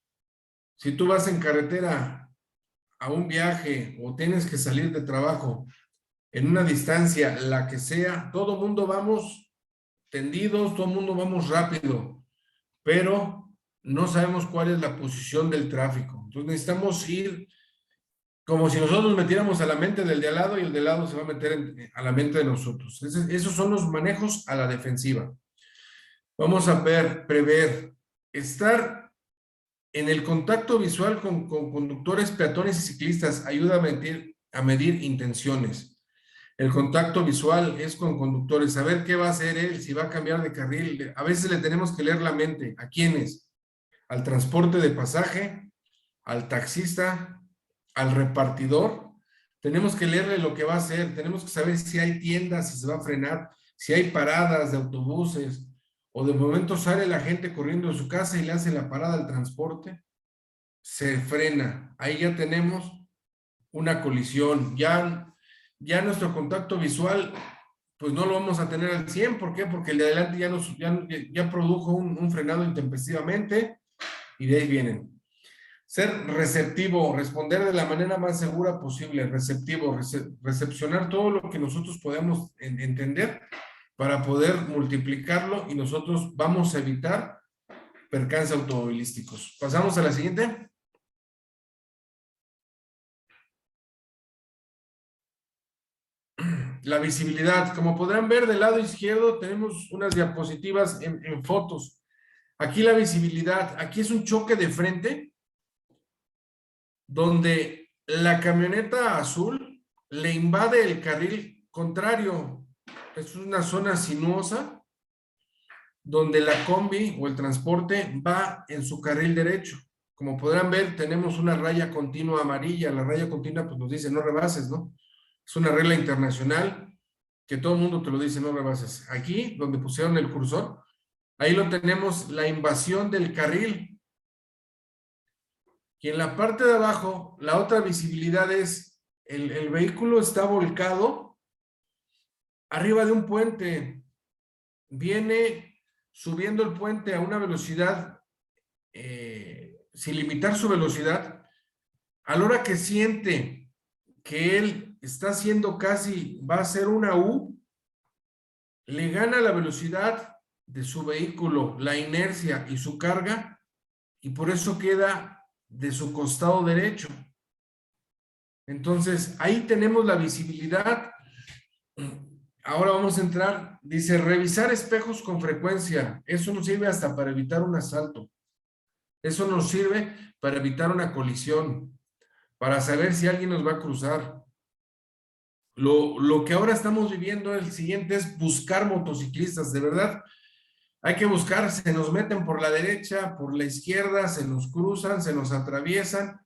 si tú vas en carretera a un viaje o tienes que salir de trabajo en una distancia, la que sea, todo mundo vamos tendidos, todo mundo vamos rápido, pero no sabemos cuál es la posición del tráfico. Entonces necesitamos ir como si nosotros metiéramos a la mente del de al lado y el de al lado se va a meter a la mente de nosotros. Esos son los manejos a la defensiva. Vamos a prever, estar en el contacto visual con conductores, peatones y ciclistas ayuda a medir intenciones. El contacto visual es con conductores, saber qué va a hacer él, si va a cambiar de carril. A veces le tenemos que leer la mente. ¿A quiénes? Al transporte de pasaje, al taxista, al repartidor. Tenemos que leerle lo que va a hacer, tenemos que saber si hay tiendas, si se va a frenar, si hay paradas de autobuses, o de momento sale la gente corriendo de su casa y le hace la parada al transporte, se frena. Ahí ya tenemos una colisión. Ya nuestro contacto visual, pues no lo vamos a tener al 100. ¿Por qué? Porque el de adelante ya produjo un frenado intempestivamente y de ahí vienen. Ser receptivo, responder de la manera más segura posible, receptivo, recepcionar todo lo que nosotros podemos entender para poder multiplicarlo y nosotros vamos a evitar percances automovilísticos. Pasamos a la siguiente. La visibilidad. Como podrán ver del lado izquierdo tenemos unas diapositivas en fotos. Aquí la visibilidad, aquí es un choque de frente donde la camioneta azul le invade el carril contrario. Es una zona sinuosa donde la combi o el transporte va en su carril derecho. Como podrán ver, tenemos una raya continua amarilla. La raya continua pues nos dice no rebases, ¿no? Es una regla internacional que todo el mundo te lo dice, no rebases. Aquí, donde pusieron el cursor, ahí lo tenemos, la invasión del carril. Y en la parte de abajo, la otra visibilidad es el vehículo está volcado arriba de un puente, viene subiendo el puente a una velocidad, sin limitar su velocidad, a la hora que siente que él está haciendo casi, va a hacer una U, le gana la velocidad de su vehículo, la inercia y su carga, y por eso queda de su costado derecho. Entonces, ahí tenemos la visibilidad. Ahora vamos a entrar, dice, revisar espejos con frecuencia. Eso nos sirve hasta para evitar un asalto. Eso nos sirve para evitar una colisión, para saber si alguien nos va a cruzar. Lo que ahora estamos viviendo, el siguiente, es buscar motociclistas. De verdad, hay que buscar, se nos meten por la derecha, por la izquierda, se nos cruzan, se nos atraviesan.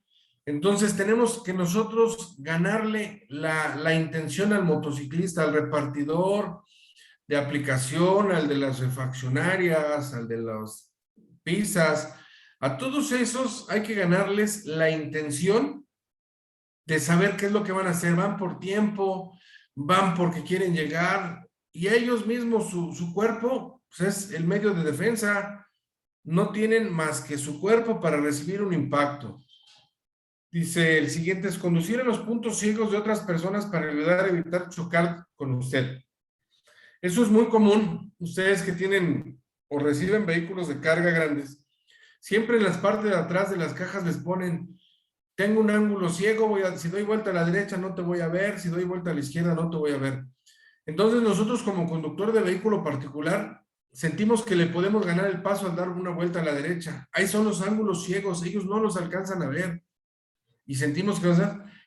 Entonces tenemos que nosotros ganarle la intención al motociclista, al repartidor de aplicación, al de las refaccionarias, al de las pizzas. A todos esos hay que ganarles la intención de saber qué es lo que van a hacer. Van por tiempo, van porque quieren llegar, y ellos mismos, su cuerpo, pues es el medio de defensa. No tienen más que su cuerpo para recibir un impacto. Dice, el siguiente es conducir en los puntos ciegos de otras personas para ayudar a evitar chocar con usted. Eso es muy común. Ustedes que tienen o reciben vehículos de carga grandes, siempre en las partes de atrás de las cajas les ponen, tengo un ángulo ciego, si doy vuelta a la derecha no te voy a ver, si doy vuelta a la izquierda no te voy a ver. Entonces nosotros como conductor de vehículo particular sentimos que le podemos ganar el paso al dar una vuelta a la derecha. Ahí son los ángulos ciegos, ellos no los alcanzan a ver. Y sentimos que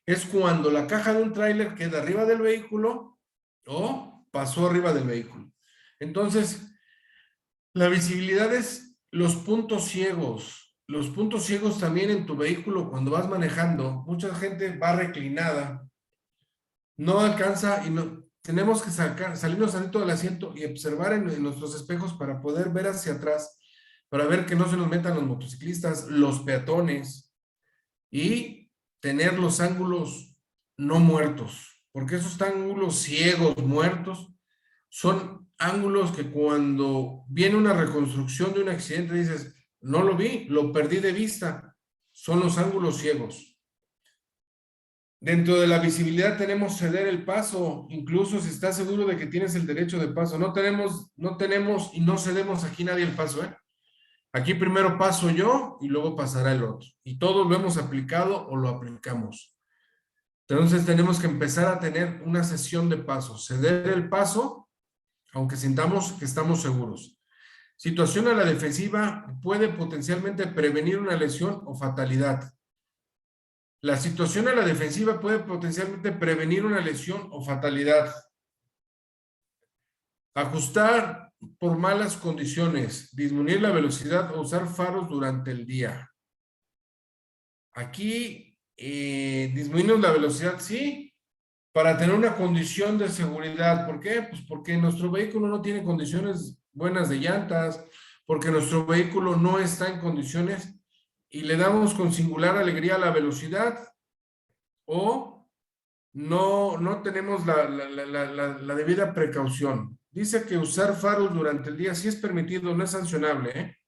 es cuando la caja de un tráiler queda arriba del vehículo o pasó arriba del vehículo. Entonces, la visibilidad es los puntos ciegos. Los puntos ciegos también en tu vehículo cuando vas manejando. Mucha gente va reclinada, no alcanza y no, tenemos que salirnos tantito del asiento y observar en nuestros espejos para poder ver hacia atrás, para ver que no se nos metan los motociclistas, los peatones, y tener los ángulos no muertos, porque esos ángulos ciegos, muertos, son ángulos que cuando viene una reconstrucción de un accidente dices, no lo vi, lo perdí de vista. Son los ángulos ciegos. Dentro de la visibilidad tenemos ceder el paso, incluso si estás seguro de que tienes el derecho de paso. No tenemos y no cedemos aquí nadie el paso, ¿eh? Aquí primero paso yo y luego pasará el otro. Y todos lo hemos aplicado o lo aplicamos. Entonces tenemos que empezar a tener una sesión de pasos. Ceder el paso, aunque sintamos que estamos seguros. Situación a la defensiva puede potencialmente prevenir una lesión o fatalidad. La situación a la defensiva puede potencialmente prevenir una lesión o fatalidad. Ajustar por malas condiciones, disminuir la velocidad o usar faros durante el día. Aquí disminuimos la velocidad, sí, para tener una condición de seguridad. ¿Por qué? Pues porque nuestro vehículo no tiene condiciones buenas de llantas, porque nuestro vehículo no está en condiciones y le damos con singular alegría la velocidad, o no tenemos la debida precaución. Dice que usar faros durante el día sí es permitido, no es sancionable, ¿eh?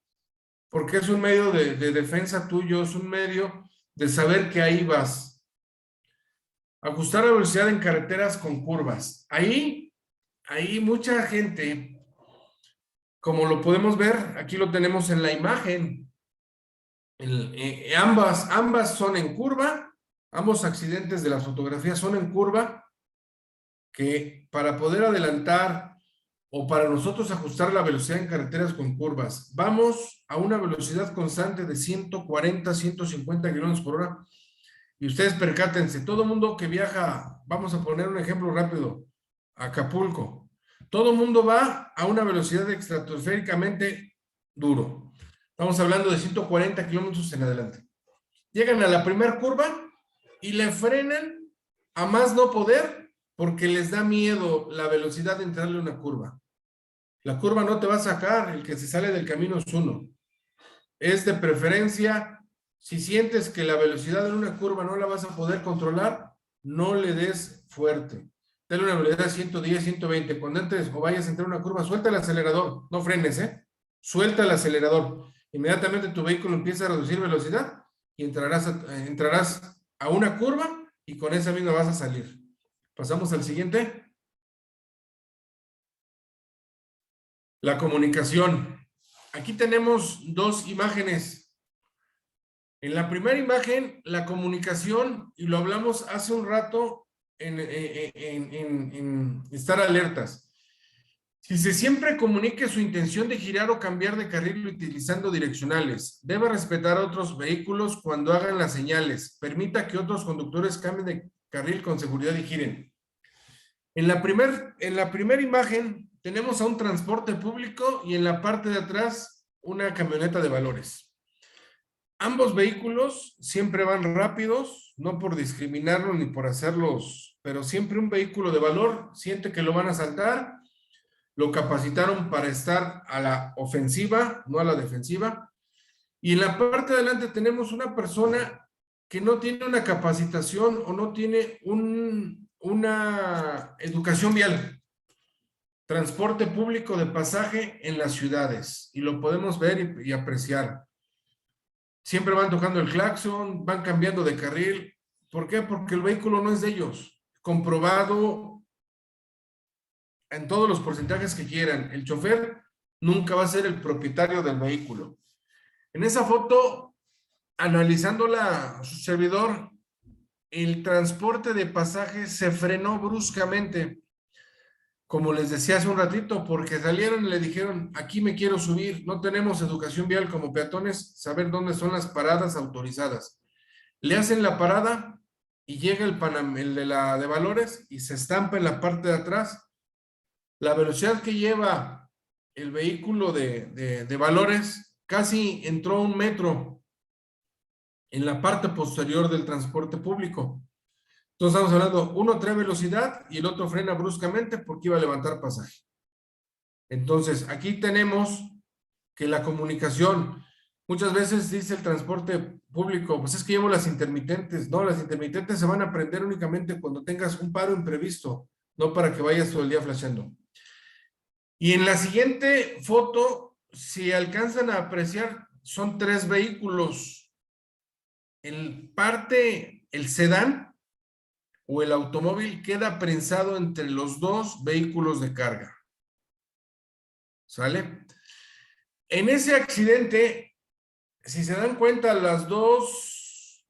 Porque es un medio de defensa tuyo, es un medio de saber que ahí vas. Ajustar la velocidad en carreteras con curvas. Ahí mucha gente, como lo podemos ver, aquí lo tenemos en la imagen, ambas son en curva, ambos accidentes de las fotografías son en curva, que para poder adelantar o para nosotros ajustar la velocidad en carreteras con curvas, vamos a una velocidad constante de 140, 150 kilómetros por hora. Y ustedes percátense, todo mundo que viaja, vamos a poner un ejemplo rápido, a Acapulco, todo mundo va a una velocidad estratosféricamente duro. Estamos hablando de 140 kilómetros en adelante. Llegan a la primera curva y le frenan a más no poder porque les da miedo la velocidad de entrarle a una curva. La curva no te va a sacar, el que se sale del camino es uno. Es de preferencia, si sientes que la velocidad en una curva no la vas a poder controlar, no le des fuerte. Dale una velocidad de 110, 120. Cuando entres o vayas a entrar a una curva, suelta el acelerador, no frenes, ¿eh? Suelta el acelerador. Inmediatamente tu vehículo empieza a reducir velocidad y entrarás a una curva y con esa misma vas a salir. Pasamos al siguiente. La comunicación. Aquí tenemos dos imágenes. En la primera imagen, la comunicación, y lo hablamos hace un rato en estar alertas. Si se siempre comunique su intención de girar o cambiar de carril utilizando direccionales, debe respetar a otros vehículos cuando hagan las señales. Permita que otros conductores cambien de carril con seguridad y giren. En la primera imagen tenemos a un transporte público y en la parte de atrás una camioneta de valores. Ambos vehículos siempre van rápidos, no por discriminarlos ni por hacerlos, pero siempre un vehículo de valor siente que lo van a asaltar, lo capacitaron para estar a la ofensiva, no a la defensiva. Y en la parte de adelante tenemos una persona que no tiene una capacitación o no tiene una educación vial. Transporte público de pasaje en las ciudades. Y lo podemos ver y apreciar. Siempre van tocando el claxon, van cambiando de carril. ¿Por qué? Porque el vehículo no es de ellos. Comprobado en todos los porcentajes que quieran. El chofer nunca va a ser el propietario del vehículo. En esa foto, analizándola su servidor, el transporte de pasajes se frenó bruscamente, como les decía hace un ratito, porque salieron y le dijeron, aquí me quiero subir, no tenemos educación vial como peatones, saber dónde son las paradas autorizadas. Le hacen la parada y llega el de valores y se estampa en la parte de atrás. La velocidad que lleva el vehículo de valores casi entró 1 metro en la parte posterior del transporte público. Entonces estamos hablando, uno trae velocidad y el otro frena bruscamente porque iba a levantar pasaje. Entonces, aquí tenemos que la comunicación, muchas veces dice el transporte público, pues es que llevo las intermitentes. No, las intermitentes se van a prender únicamente cuando tengas un paro imprevisto, no para que vayas todo el día flasheando. Y en la siguiente foto, si alcanzan a apreciar, son 3 vehículos. En parte, el sedán o el automóvil queda prensado entre los 2 vehículos de carga. ¿Sale? En ese accidente, si se dan cuenta, las 2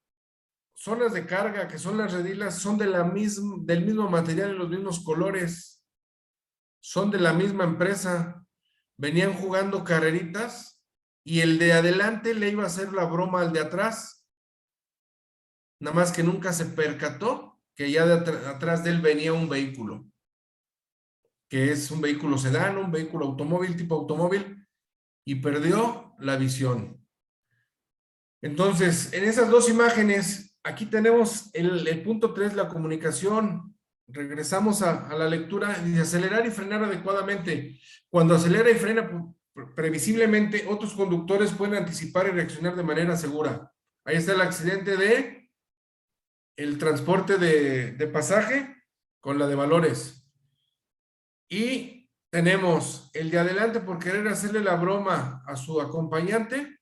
zonas de carga, que son las redilas, son del mismo material y los mismos colores. Son de la misma empresa. Venían jugando carreritas y el de adelante le iba a hacer la broma al de atrás. Nada más que nunca se percató que ya atrás de él venía un vehículo, que es un vehículo sedán, un vehículo automóvil, tipo automóvil, y perdió la visión. Entonces, en esas 2 imágenes, aquí tenemos el punto 3, la comunicación. Regresamos a la lectura, de acelerar y frenar adecuadamente. Cuando acelera y frena previsiblemente, otros conductores pueden anticipar y reaccionar de manera segura. Ahí está el accidente de el transporte de pasaje con la de valores. Y tenemos el de adelante por querer hacerle la broma a su acompañante,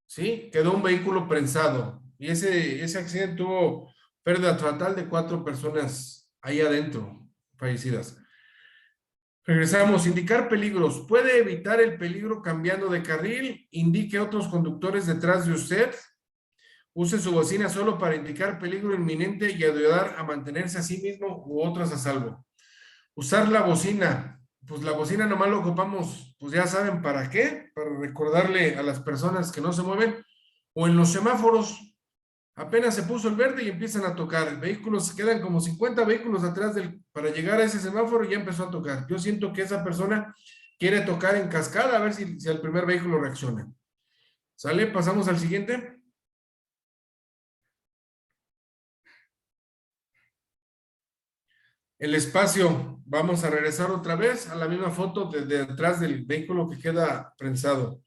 ¿sí? Quedó un vehículo prensado. Y ese accidente tuvo pérdida total de 4 personas ahí adentro, fallecidas. Regresamos. Indicar peligros. Puede evitar el peligro cambiando de carril. Indique a otros conductores detrás de usted. Use su bocina solo para indicar peligro inminente y ayudar a mantenerse a sí mismo u otros a salvo. Usar la bocina. Pues la bocina nomás lo ocupamos, pues ya saben para qué, para recordarle a las personas que no se mueven. O en los semáforos, apenas se puso el verde y empiezan a tocar. Vehículos, quedan como 50 vehículos atrás para llegar a ese semáforo y ya empezó a tocar. Yo siento que esa persona quiere tocar en cascada a ver si el primer vehículo reacciona. ¿Sale? Pasamos al siguiente. El espacio, vamos a regresar otra vez a la misma foto desde atrás del vehículo que queda prensado.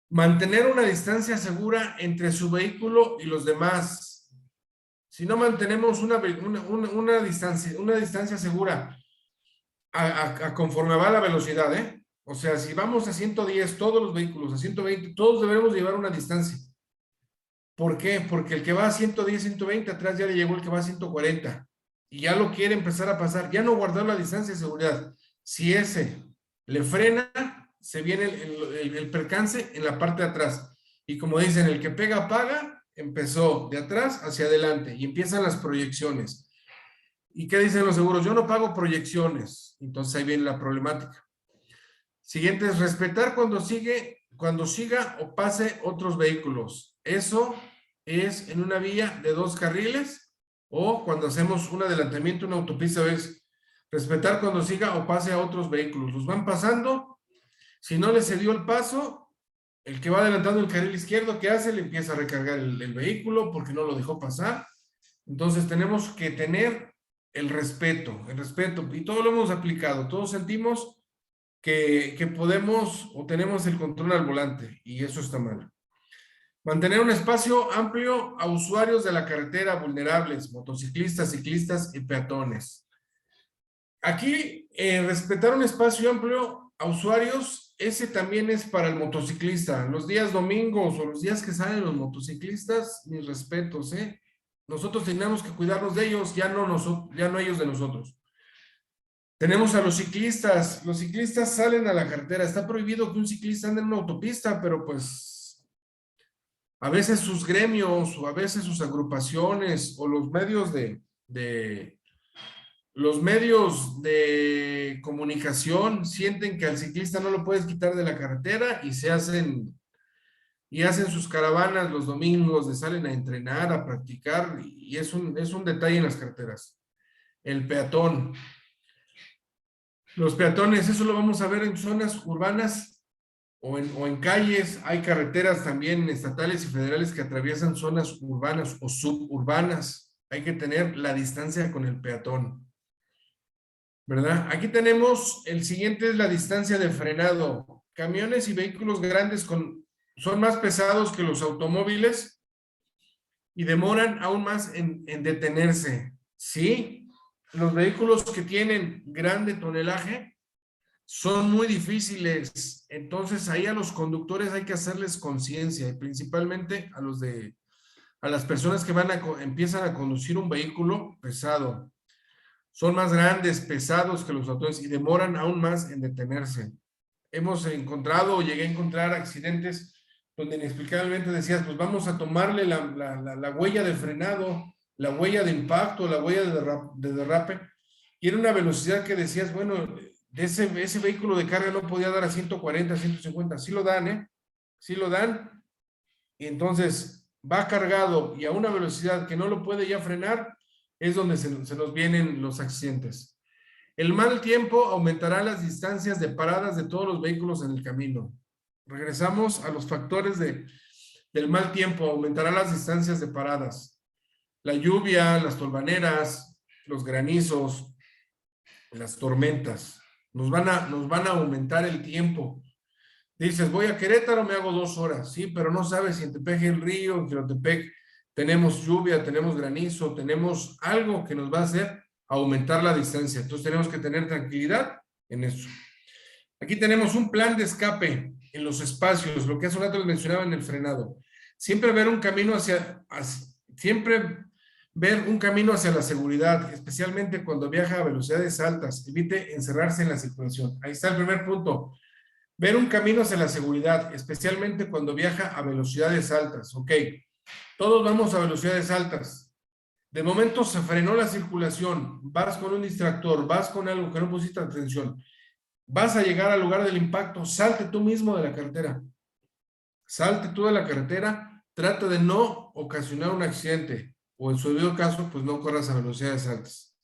Mantener una distancia segura entre su vehículo y los demás. si no mantenemos una distancia segura conforme va la velocidad, ¿eh? O sea, si vamos a 110, todos los vehículos, a 120, todos debemos llevar una distancia. ¿Por qué? Porque el que va a 110, 120, atrás ya le llegó el que va a 140 y ya lo quiere empezar a pasar, ya no guardó la distancia de seguridad. Si ese le frena, se viene el percance en la parte de atrás. Y como dicen, el que pega, paga, empezó de atrás hacia adelante y empiezan las proyecciones. ¿Y qué dicen los seguros? Yo no pago proyecciones. Entonces ahí viene la problemática. Siguiente es respetar cuando siga o pase otros vehículos. Eso es en una vía de 2 carriles o cuando hacemos un adelantamiento, una autopista, es respetar cuando siga o pase a otros vehículos. Los van pasando. Si no le cedió el paso, el que va adelantando el carril izquierdo, ¿qué hace? Le empieza a recargar el vehículo porque no lo dejó pasar. Entonces tenemos que tener el respeto, y todo lo hemos aplicado, todos sentimos que podemos o tenemos el control al volante y eso está mal. Mantener un espacio amplio a usuarios de la carretera vulnerables, motociclistas, ciclistas y peatones. Aquí, respetar un espacio amplio a usuarios, ese también es para el motociclista. Los días domingos o los días que salen los motociclistas, mis respetos, ¿eh? Nosotros tenemos que cuidarnos de ellos, ya no ellos de nosotros. Tenemos a los ciclistas salen a la carretera, está prohibido que un ciclista ande en una autopista, pero pues a veces sus gremios o a veces sus agrupaciones o los medios de comunicación sienten que al ciclista no lo puedes quitar de la carretera y hacen sus caravanas los domingos, salen a entrenar, a practicar, y es un detalle en las carreteras. El peatón. Los peatones, eso lo vamos a ver en zonas urbanas o en calles. Hay carreteras también estatales y federales que atraviesan zonas urbanas o suburbanas. Hay que tener la distancia con el peatón, ¿verdad? Aquí tenemos, el siguiente es la distancia de frenado. Camiones y vehículos grandes son más pesados que los automóviles y demoran aún más en detenerse. Sí, los vehículos que tienen grande tonelaje son muy difíciles. Entonces ahí a los conductores hay que hacerles conciencia y principalmente a las personas que empiezan a conducir un vehículo pesado. Son más grandes, pesados que los automóviles y demoran aún más en detenerse. Hemos encontrado o llegué a encontrar accidentes donde inexplicablemente decías, pues vamos a tomarle la huella de frenado, la huella de impacto, la huella de derrape, y era una velocidad que decías, bueno, ese vehículo de carga no podía dar a 140, 150, sí lo dan, ¿eh? Sí lo dan, y entonces va cargado y a una velocidad que no lo puede ya frenar, es donde se nos vienen los accidentes. El mal tiempo aumentará las distancias de paradas de todos los vehículos en el camino. Regresamos a los factores del mal tiempo, aumentará las distancias de paradas. La lluvia, las tolvaneras, los granizos, las tormentas, nos van a aumentar el tiempo. Dices, voy a Querétaro, me hago 2 horas, sí, pero no sabes si en Tepeji el río, en Quirotepec tenemos lluvia, tenemos granizo, tenemos algo que nos va a hacer aumentar la distancia. Entonces tenemos que tener tranquilidad en eso. Aquí tenemos un plan de escape en los espacios, lo que hace un rato les mencionaba en el frenado. Siempre ver un camino hacia la seguridad, especialmente cuando viaja a velocidades altas. Evite encerrarse en la circulación. Ahí está el primer punto. Ver un camino hacia la seguridad, especialmente cuando viaja a velocidades altas. Ok, todos vamos a velocidades altas. De momento se frenó la circulación, vas con un distractor, vas con algo que no pusiste atención, vas a llegar al lugar del impacto, salte tú mismo de la carretera. Salte tú de la carretera, trata de no ocasionar un accidente, o en su debido caso, pues no corras a velocidades altas.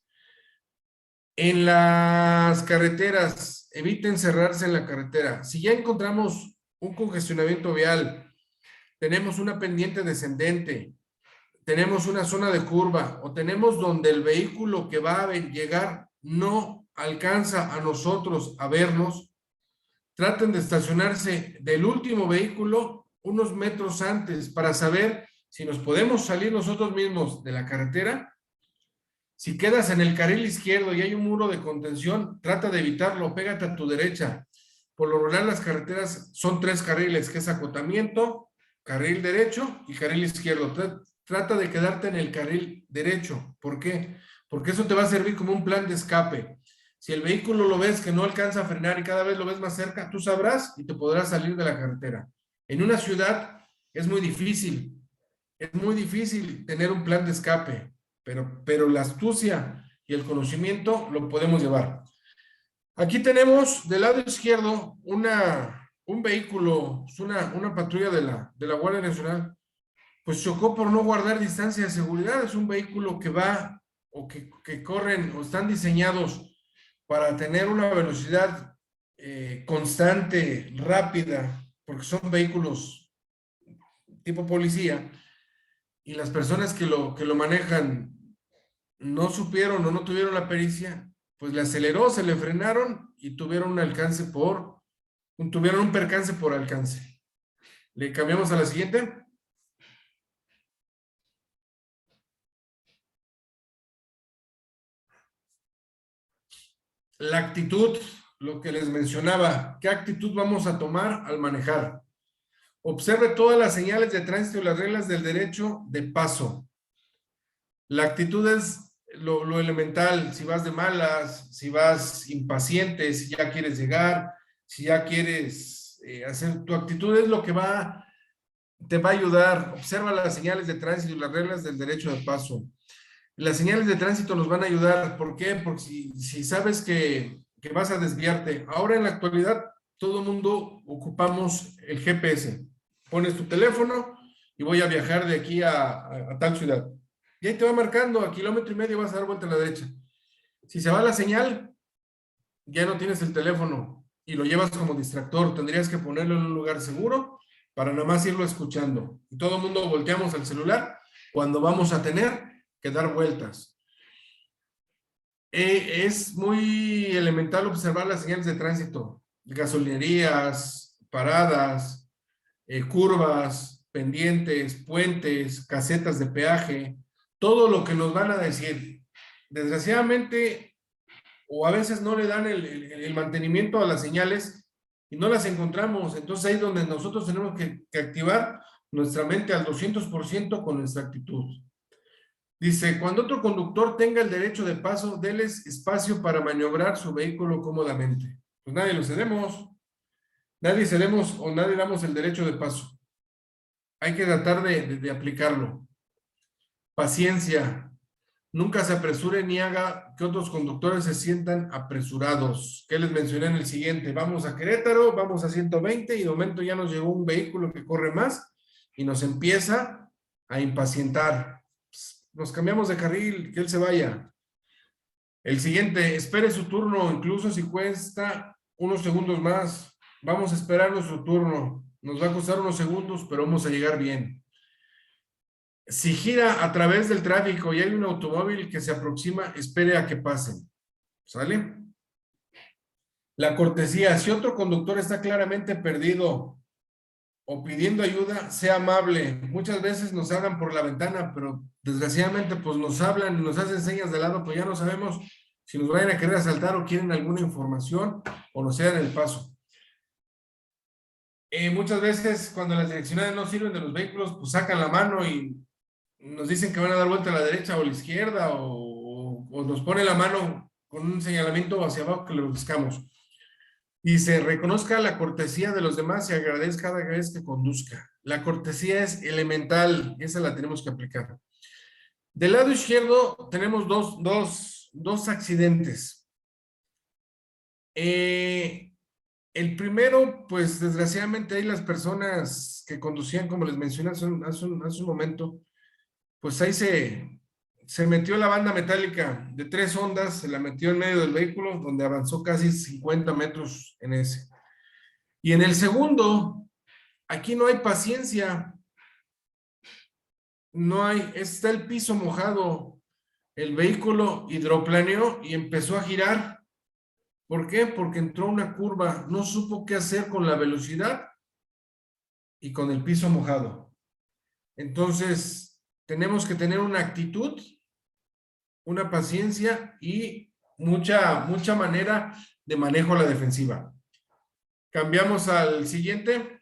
En las carreteras, eviten cerrarse en la carretera. Si ya encontramos un congestionamiento vial, tenemos una pendiente descendente, tenemos una zona de curva o tenemos donde el vehículo que va a llegar no alcanza a nosotros a vernos, traten de estacionarse del último vehículo unos metros antes para saber si nos podemos salir nosotros mismos de la carretera, si quedas en el carril izquierdo y hay un muro de contención, trata de evitarlo, pégate a tu derecha. Por lo regular las carreteras son 3 carriles, que es acotamiento, carril derecho y carril izquierdo. Trata de quedarte en el carril derecho. ¿Por qué? Porque eso te va a servir como un plan de escape. Si el vehículo lo ves que no alcanza a frenar y cada vez lo ves más cerca, tú sabrás y te podrás salir de la carretera. En una ciudad es muy difícil tener un plan de escape, pero la astucia y el conocimiento lo podemos llevar. Aquí tenemos del lado izquierdo un vehículo, una patrulla de la Guardia Nacional, pues chocó por no guardar distancia de seguridad. Es un vehículo que va o que corren o están diseñados para tener una velocidad constante, rápida, porque son vehículos tipo policía, y las personas que lo manejan no supieron o no tuvieron la pericia, pues le aceleró, se le frenaron y tuvieron un percance por alcance. Le cambiamos a la siguiente. La actitud, lo que les mencionaba, ¿qué actitud vamos a tomar al manejar? Observe todas las señales de tránsito y las reglas del derecho de paso. La actitud es lo elemental, si vas de malas, si vas impaciente, si ya quieres llegar, si ya quieres hacer, tu actitud es lo que te va a ayudar. Observa las señales de tránsito y las reglas del derecho de paso. Las señales de tránsito nos van a ayudar. ¿Por qué? Porque si sabes que vas a desviarte. Ahora en la actualidad, todo el mundo ocupamos el GPS. Pones tu teléfono y voy a viajar de aquí a tal ciudad. Y ahí te va marcando, a 1,5 kilómetros vas a dar vuelta a la derecha. Si se va la señal, ya no tienes el teléfono y lo llevas como distractor. Tendrías que ponerlo en un lugar seguro para nada más irlo escuchando. Y todo el mundo volteamos al celular cuando vamos a tener que dar vueltas. Es muy elemental observar las señales de tránsito, gasolinerías, paradas, curvas, pendientes, puentes, casetas de peaje, todo lo que nos van a decir. Desgraciadamente, o a veces no le dan el mantenimiento a las señales y no las encontramos. Entonces ahí es donde nosotros tenemos que activar nuestra mente al 200% con nuestra actitud. Dice, cuando otro conductor tenga el derecho de paso, déles espacio para maniobrar su vehículo cómodamente. Pues nadie lo cedemos. Nadie cedemos o nadie damos el derecho de paso. Hay que tratar de aplicarlo. Paciencia. Nunca se apresure ni haga que otros conductores se sientan apresurados. ¿Qué les mencioné en el siguiente? Vamos a Querétaro, vamos a 120 y de momento ya nos llegó un vehículo que corre más y nos empieza a impacientar. Nos cambiamos de carril, que él se vaya. El siguiente, espere su turno, incluso si cuesta unos segundos más. Vamos a esperar nuestro turno. Nos va a costar unos segundos, pero vamos a llegar bien. Si gira a través del tráfico y hay un automóvil que se aproxima, espere a que pasen. ¿Sale? La cortesía, si otro conductor está claramente perdido o pidiendo ayuda, sea amable. Muchas veces nos hablan por la ventana, pero desgraciadamente pues nos hablan y nos hacen señas de lado, pues ya no sabemos si nos vayan a querer asaltar o quieren alguna información o nos cedan el paso. Muchas veces cuando las direccionales no sirven de los vehículos, pues sacan la mano y nos dicen que van a dar vuelta a la derecha o a la izquierda o nos pone la mano con un señalamiento hacia abajo que le buscamos. Y se reconozca la cortesía de los demás y agradezca cada vez que conduzca. La cortesía es elemental, esa la tenemos que aplicar. Del lado izquierdo tenemos dos accidentes. El primero, pues desgraciadamente ahí las personas que conducían, como les mencioné hace un momento, pues ahí se metió la banda metálica de 3 ondas, se la metió en medio del vehículo, donde avanzó casi 50 metros en ese. Y en el segundo, aquí no hay paciencia, está el piso mojado, el vehículo hidroplaneó y empezó a girar. ¿Por qué? Porque entró una curva, no supo qué hacer con la velocidad y con el piso mojado. Entonces, tenemos que tener una actitud, una paciencia y mucha manera de manejo a la defensiva. Cambiamos al siguiente.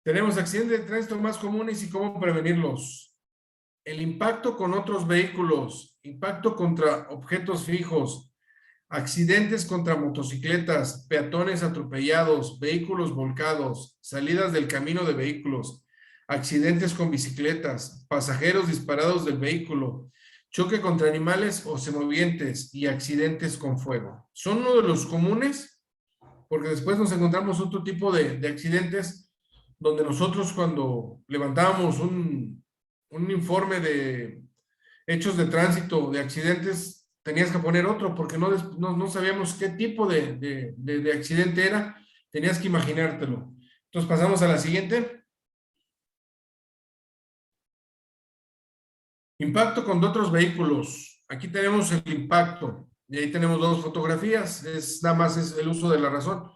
Tenemos accidentes de tránsito más comunes y cómo prevenirlos. El impacto con otros vehículos, impacto contra objetos fijos, accidentes contra motocicletas, peatones atropellados, vehículos volcados, salidas del camino de vehículos, accidentes con bicicletas, pasajeros disparados del vehículo, choque contra animales o semovientes y accidentes con fuego. Son uno de los comunes, porque después nos encontramos otro tipo de accidentes donde nosotros cuando levantábamos un informe de hechos de tránsito, de accidentes, tenías que poner otro porque no sabíamos qué tipo de accidente era, tenías que imaginártelo. Entonces pasamos a la siguiente. Impacto con otros vehículos. Aquí tenemos el impacto y ahí tenemos dos fotografías, nada más es el uso de la razón.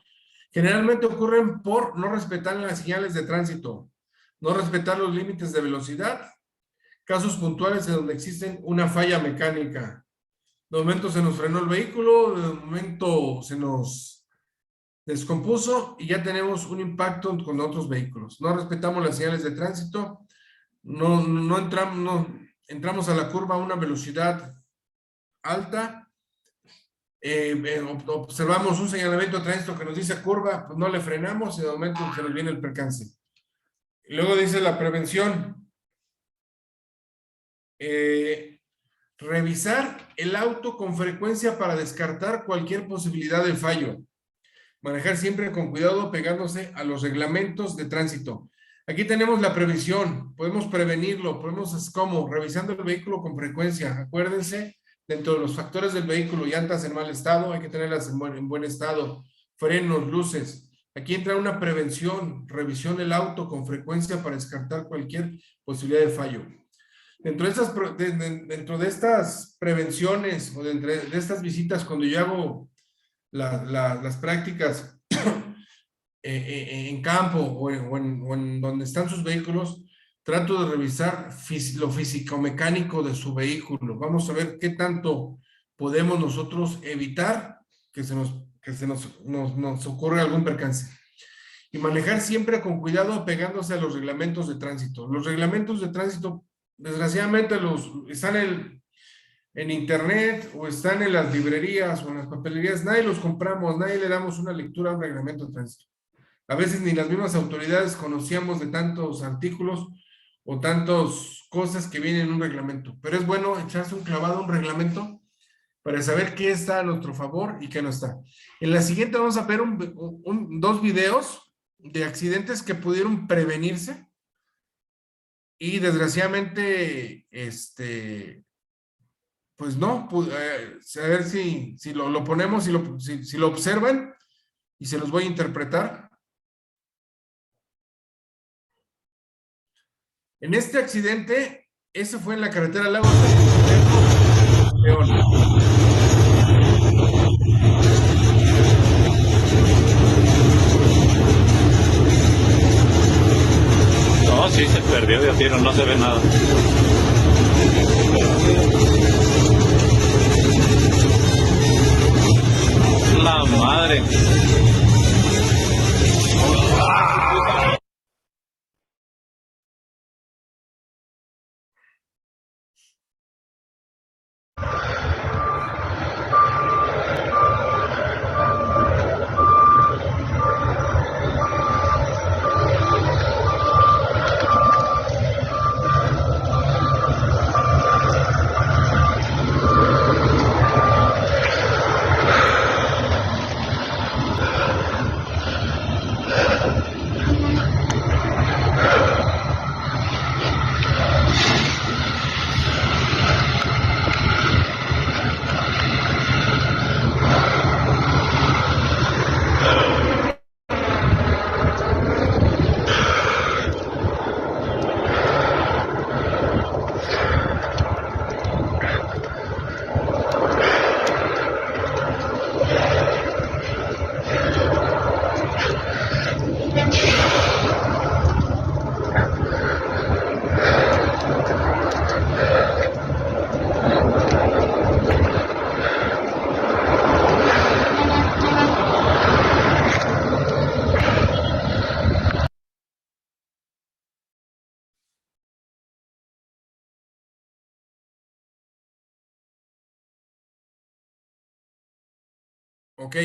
Generalmente ocurren por no respetar las señales de tránsito, no respetar los límites de velocidad, casos puntuales en donde existen una falla mecánica. De momento se nos frenó el vehículo, de momento se nos descompuso y ya tenemos un impacto con otros vehículos. No respetamos las señales de tránsito, no entramos a la curva a una velocidad alta, observamos un señalamiento de tránsito que nos dice curva, pues no le frenamos y de momento se nos viene el percance. Y luego dice la prevención. Revisar el auto con frecuencia para descartar cualquier posibilidad de fallo. Manejar siempre con cuidado pegándose a los reglamentos de tránsito. Aquí tenemos la previsión, podemos prevenirlo, ¿cómo? Revisando el vehículo con frecuencia. Acuérdense, dentro de los factores del vehículo, llantas en mal estado, hay que tenerlas en buen estado, frenos, luces. Aquí entra una prevención, revisión del auto con frecuencia para descartar cualquier posibilidad de fallo. Dentro de estas prevenciones o de estas visitas, cuando yo hago las prácticas en campo o en donde están sus vehículos, trato de revisar lo físico-mecánico de su vehículo. Vamos a ver qué tanto podemos nosotros evitar que se nos ocurra algún percance. Y manejar siempre con cuidado apegándose a los reglamentos de tránsito. Los reglamentos de tránsito, desgraciadamente, están en internet o están en las librerías o en las papelerías. Nadie los compramos, nadie le damos una lectura a un reglamento de tránsito. A veces ni las mismas autoridades conocíamos de tantos artículos o tantas cosas que vienen en un reglamento. Pero es bueno echarse un clavado a un reglamento para saber qué está a nuestro favor y qué no está. En la siguiente vamos a ver dos videos de accidentes que pudieron prevenirse y desgraciadamente, pues no, a ver si lo ponemos, si lo observan y se los voy a interpretar. En este accidente, ese fue en la carretera Lagos León. No, sí se perdió de a tiro, no se ve nada. La madre. Ok.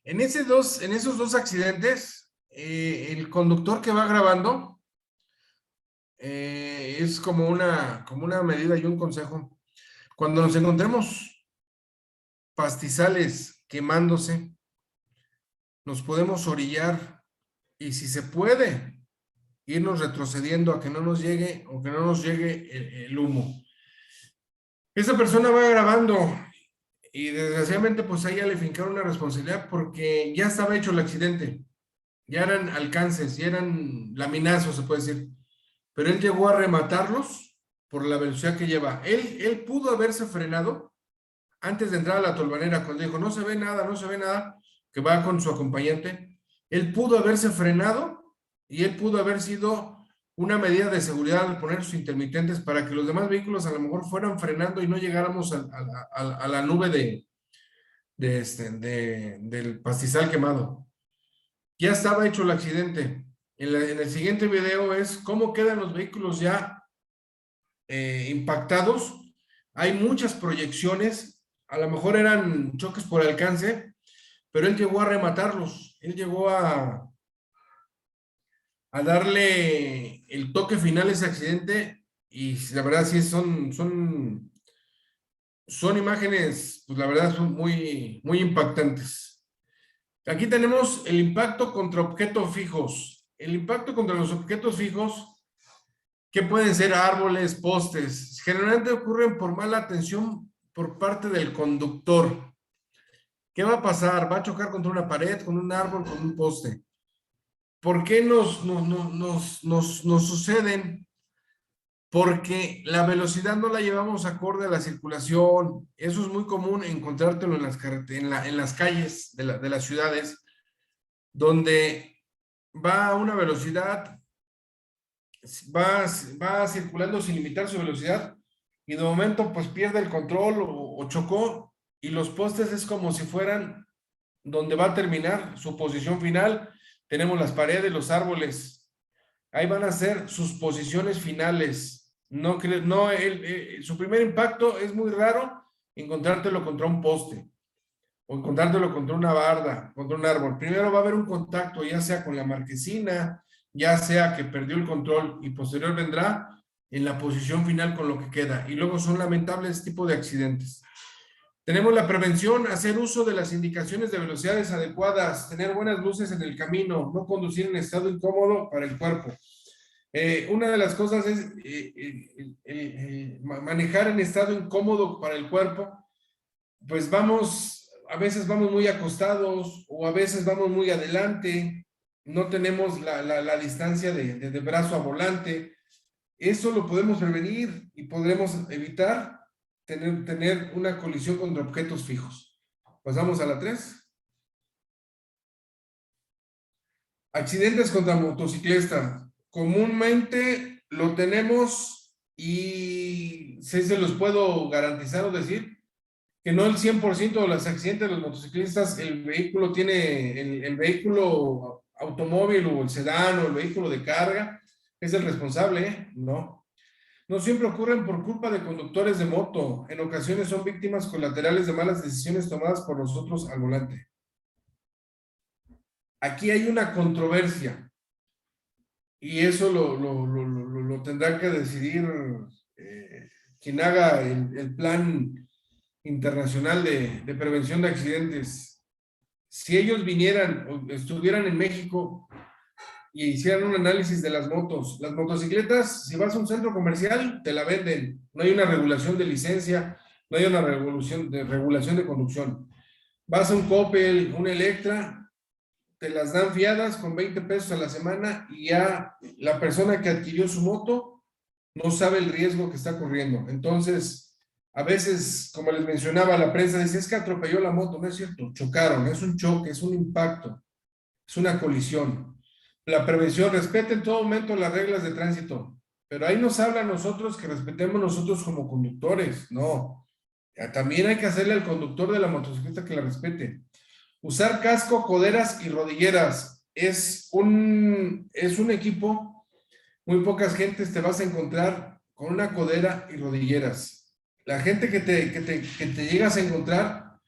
En esos dos accidentes, el conductor que va grabando es como una medida y un consejo. Cuando nos encontremos pastizales quemándose, nos podemos orillar y si se puede, irnos retrocediendo a que no nos llegue o que no nos llegue el humo. Esa persona va grabando y desgraciadamente pues a ella le fincaron una responsabilidad porque ya estaba hecho el accidente. Ya eran alcances, ya eran laminazos, se puede decir. Pero él llegó a rematarlos por la velocidad que lleva. Él pudo haberse frenado antes de entrar a la tolvanera, cuando dijo, no se ve nada, no se ve nada, que va con su acompañante. Él pudo haberse frenado y él pudo haber sido una medida de seguridad al poner sus intermitentes para que los demás vehículos a lo mejor fueran frenando y no llegáramos a la nube del pastizal quemado. Ya estaba hecho el accidente. En el siguiente video es cómo quedan los vehículos ya impactados. Hay muchas proyecciones, a lo mejor eran choques por alcance, pero él llegó a rematarlos. Él llegó a darle el toque final a ese accidente y la verdad sí son imágenes, pues la verdad son muy, muy impactantes. Aquí tenemos el impacto contra objetos fijos. El impacto contra los objetos fijos, que pueden ser árboles, postes, generalmente ocurren por mala atención por parte del conductor. ¿Qué va a pasar? Va a chocar contra una pared, con un árbol, con un poste. ¿Por qué nos suceden? Porque la velocidad no la llevamos acorde a la circulación. Eso es muy común encontrártelo en las calles de las ciudades, donde va a una velocidad, va circulando sin limitar su velocidad y de momento pues pierde el control o chocó y los postes es como si fueran donde va a terminar su posición final. Tenemos las paredes, los árboles, ahí van a ser sus posiciones finales. Su primer impacto es muy raro encontrártelo contra un poste o encontrártelo contra una barda, contra un árbol. Primero va a haber un contacto, ya sea con la marquesina, ya sea que perdió el control y posterior vendrá en la posición final con lo que queda. Y luego son lamentables este tipo de accidentes. Tenemos la prevención, hacer uso de las indicaciones de velocidades adecuadas, tener buenas luces en el camino, no conducir en estado incómodo para el cuerpo. Una de las cosas es manejar en estado incómodo para el cuerpo, pues a veces vamos muy acostados o a veces vamos muy adelante, no tenemos la distancia de brazo a volante. Eso lo podemos prevenir y podremos evitar tener una colisión contra objetos fijos. Pasamos a la 3. Accidentes contra motociclistas. Comúnmente lo tenemos y se los puedo garantizar o decir que no el 100% de los accidentes de los motociclistas, el vehículo tiene, el vehículo automóvil o el sedán o el vehículo de carga es el responsable, ¿eh? No. No siempre ocurren por culpa de conductores de moto. En ocasiones son víctimas colaterales de malas decisiones tomadas por nosotros al volante. Aquí hay una controversia y eso lo tendrá que decidir quien haga el plan internacional de prevención de accidentes. Si ellos vinieran o estuvieran en México y hicieran un análisis de las motos, las motocicletas, si vas a un centro comercial, te la venden. No hay una regulación de licencia, no hay una regulación de conducción. Vas a un Coppel, un Electra, te las dan fiadas con 20 pesos a la semana y ya la persona que adquirió su moto no sabe el riesgo que está corriendo. Entonces, a veces, como les mencionaba, la prensa dice, es que atropelló la moto. No es cierto, chocaron, es un choque, es un impacto, es una colisión. La prevención, respete en todo momento las reglas de tránsito, pero ahí nos habla a nosotros que respetemos nosotros como conductores. No, también hay que hacerle al conductor de la motocicleta que la respete. Usar casco, coderas y rodilleras es un equipo, muy pocas gentes te vas a encontrar con una codera y rodilleras. La gente que te llegas a encontrar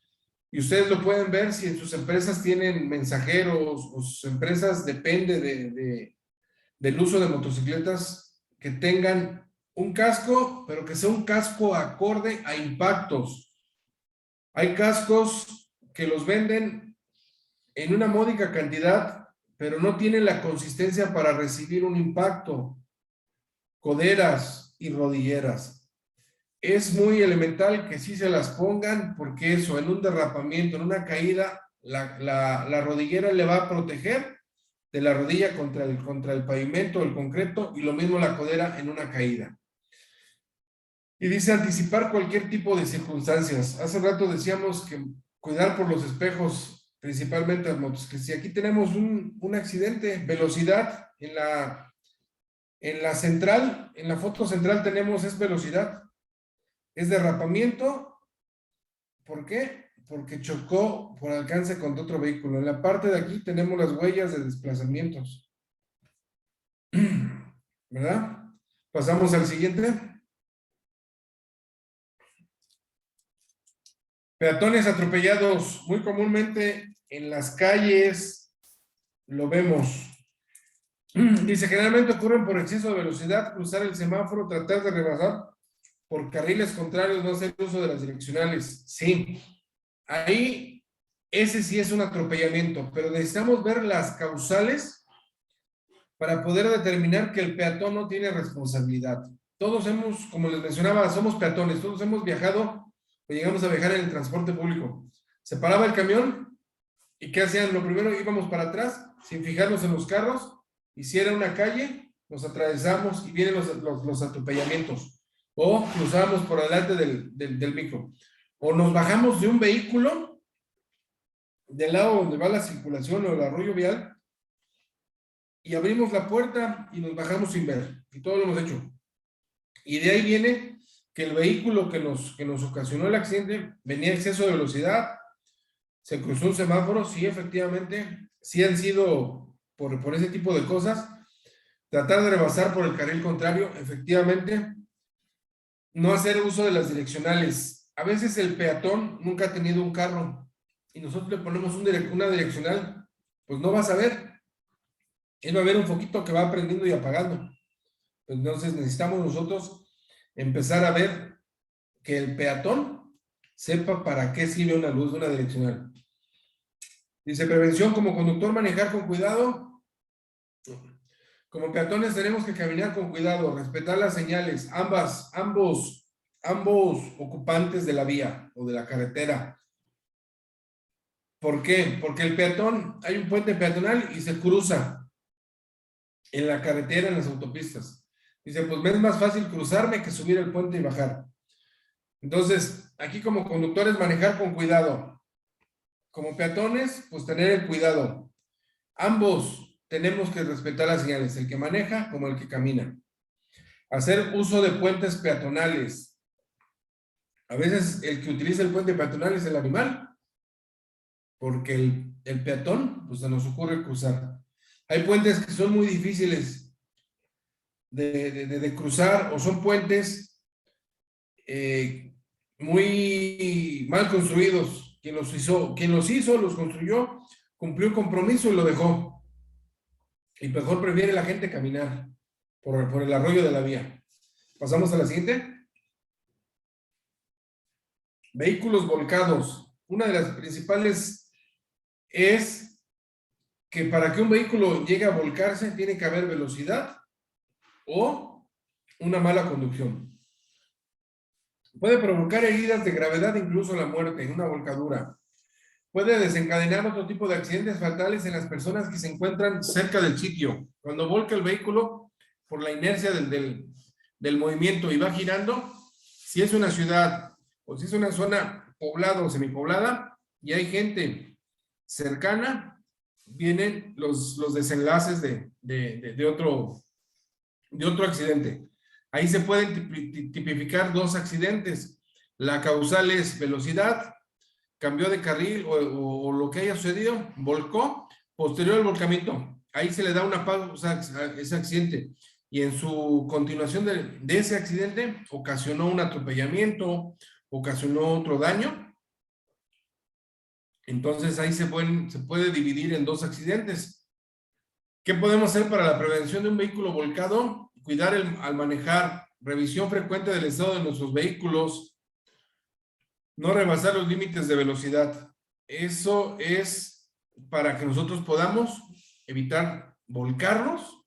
Y ustedes lo pueden ver si en sus empresas tienen mensajeros o sus empresas depende del uso de motocicletas que tengan un casco, pero que sea un casco acorde a impactos. Hay cascos que los venden en una módica cantidad, pero no tienen la consistencia para recibir un impacto. Coderas y rodilleras. Es muy elemental que sí se las pongan, porque eso, en un derrapamiento, en una caída, la rodillera le va a proteger de la rodilla contra el pavimento, el concreto, y lo mismo la codera en una caída. Y dice anticipar cualquier tipo de circunstancias. Hace rato decíamos que cuidar por los espejos, principalmente las motos, que si aquí tenemos un accidente, velocidad, en la central, en la foto central tenemos es velocidad. Es derrapamiento. ¿Por qué? Porque chocó por alcance contra otro vehículo. En la parte de aquí tenemos las huellas de desplazamientos. ¿Verdad? Pasamos al siguiente. Peatones atropellados. Muy comúnmente en las calles lo vemos. Dice, generalmente ocurren por exceso de velocidad, cruzar el semáforo, tratar de rebasar por carriles contrarios, no hacer uso de las direccionales. Sí, ahí ese sí es un atropellamiento, pero necesitamos ver las causales para poder determinar que el peatón no tiene responsabilidad. Todos hemos, como les mencionaba, somos peatones, todos hemos viajado o llegamos a viajar en el transporte público. Se paraba el camión y ¿qué hacían? Lo primero íbamos para atrás sin fijarnos en los carros, y si era una calle, nos atravesamos y vienen los atropellamientos. O cruzamos por delante del micro, o nos bajamos de un vehículo del lado donde va la circulación o el arroyo vial y abrimos la puerta y nos bajamos sin ver, y todo lo hemos hecho. Y de ahí viene que el vehículo que nos ocasionó el accidente venía a exceso de velocidad, se cruzó un semáforo. Sí, efectivamente, sí han sido por ese tipo de cosas. Tratar de rebasar por el carril contrario, efectivamente. No hacer uso de las direccionales. A veces el peatón nunca ha tenido un carro y nosotros le ponemos una direccional, pues no va a saber. Él va a ver un foquito que va prendiendo y apagando. Entonces necesitamos nosotros empezar a ver que el peatón sepa para qué sirve una luz de una direccional. Dice, prevención como conductor, manejar con cuidado. Como peatones tenemos que caminar con cuidado, respetar las señales, ambos ocupantes de la vía o de la carretera. ¿Por qué? Porque el peatón, hay un puente peatonal y se cruza en la carretera, en las autopistas. Dice, pues me es más fácil cruzarme que subir el puente y bajar. Entonces, aquí como conductores manejar con cuidado. Como peatones, pues tener el cuidado. Ambos tenemos que respetar las señales, el que maneja como el que camina. Hacer uso de puentes peatonales. A veces el que utiliza el puente peatonal es el animal, porque el peatón, pues se nos ocurre cruzar. Hay puentes que son muy difíciles de cruzar, o son puentes muy mal construidos. Quien los hizo, los construyó, cumplió el compromiso y lo dejó. Y mejor prefiere la gente caminar por el arroyo de la vía. Pasamos a la siguiente. Vehículos volcados. Una de las principales es que para que un vehículo llegue a volcarse tiene que haber velocidad o una mala conducción. Puede provocar heridas de gravedad, incluso la muerte en una volcadura. Puede desencadenar otro tipo de accidentes fatales en las personas que se encuentran cerca del sitio. Cuando volca el vehículo, por la inercia del movimiento y va girando, si es una ciudad o si es una zona poblada o semipoblada y hay gente cercana, vienen los desenlaces de otro accidente. Ahí se pueden tipificar dos accidentes. La causal es velocidad, cambió de carril o lo que haya sucedido, volcó, posterior al volcamiento, ahí se le da una pausa a ese accidente, y en su continuación de ese accidente ocasionó un atropellamiento, ocasionó otro daño, Entonces ahí se puede dividir en dos accidentes. ¿Qué podemos hacer para la prevención de un vehículo volcado? Cuidar al manejar, revisión frecuente del estado de nuestros vehículos, no rebasar los límites de velocidad. Eso es para que nosotros podamos evitar volcarnos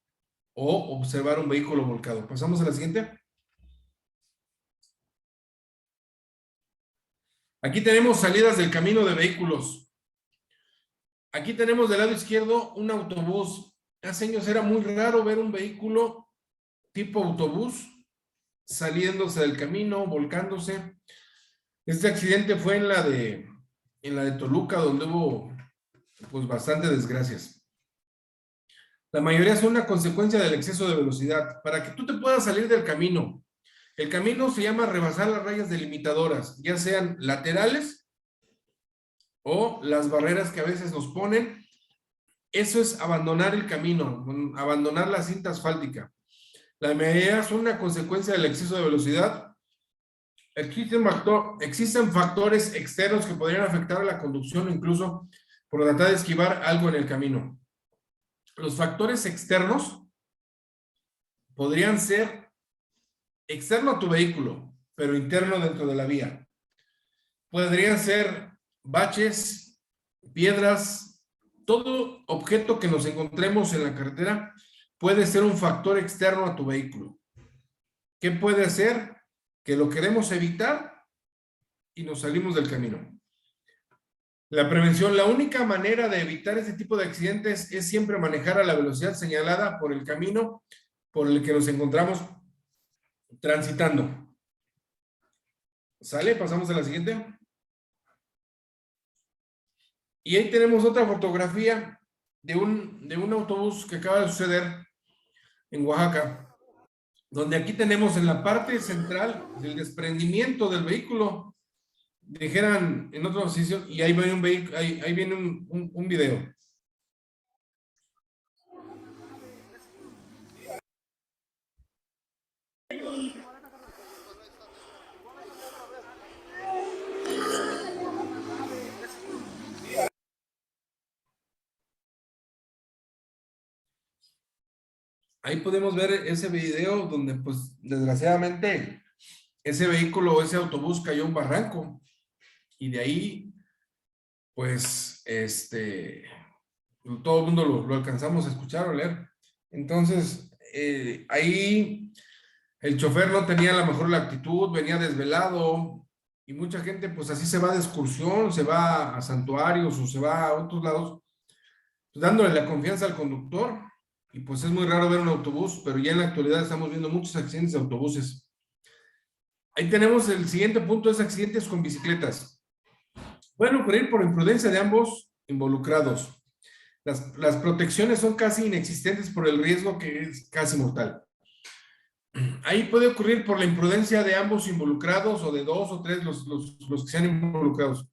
o observar un vehículo volcado. Pasamos a la siguiente. Aquí tenemos salidas del camino de vehículos. Aquí tenemos del lado izquierdo un autobús. Hace años era muy raro ver un vehículo tipo autobús saliéndose del camino, volcándose. Este accidente fue en la de Toluca, donde hubo pues bastante desgracias. La mayoría son una consecuencia del exceso de velocidad. Para que tú te puedas salir del camino, el camino se llama rebasar las rayas delimitadoras, ya sean laterales o las barreras que a veces nos ponen. Eso es abandonar el camino, abandonar la cinta asfáltica. La mayoría son una consecuencia del exceso de velocidad. Existen factores externos que podrían afectar a la conducción, incluso por tratar de esquivar algo en el camino. Los factores externos podrían ser externo a tu vehículo, pero interno dentro de la vía. Podrían ser baches, piedras, todo objeto que nos encontremos en la carretera puede ser un factor externo a tu vehículo. ¿Qué puede hacer? Que lo queremos evitar y nos salimos del camino. La prevención, la única manera de evitar este tipo de accidentes es siempre manejar a la velocidad señalada por el camino por el que nos encontramos transitando. ¿Sale? Pasamos a la siguiente. Y ahí tenemos otra fotografía de un autobús que acaba de suceder en Oaxaca, donde aquí tenemos en la parte central del desprendimiento del vehículo, dijeran en otro sitio, y ahí viene un video. Ahí podemos ver ese video donde, pues, desgraciadamente, ese vehículo, ese autobús cayó en un barranco. Y de ahí, pues, todo el mundo lo alcanzamos a escuchar o leer. Entonces, ahí el chofer no tenía la mejor la actitud, venía desvelado, y mucha gente, pues, así se va de excursión, se va a santuarios o se va a otros lados, pues, dándole la confianza al conductor. Y pues es muy raro ver un autobús, pero ya en la actualidad estamos viendo muchos accidentes de autobuses. Ahí tenemos el siguiente punto, es accidentes con bicicletas. Pueden ocurrir por imprudencia de ambos involucrados. Las protecciones son casi inexistentes por el riesgo que es casi mortal. Ahí puede ocurrir por la imprudencia de ambos involucrados o de dos o tres los que sean involucrados.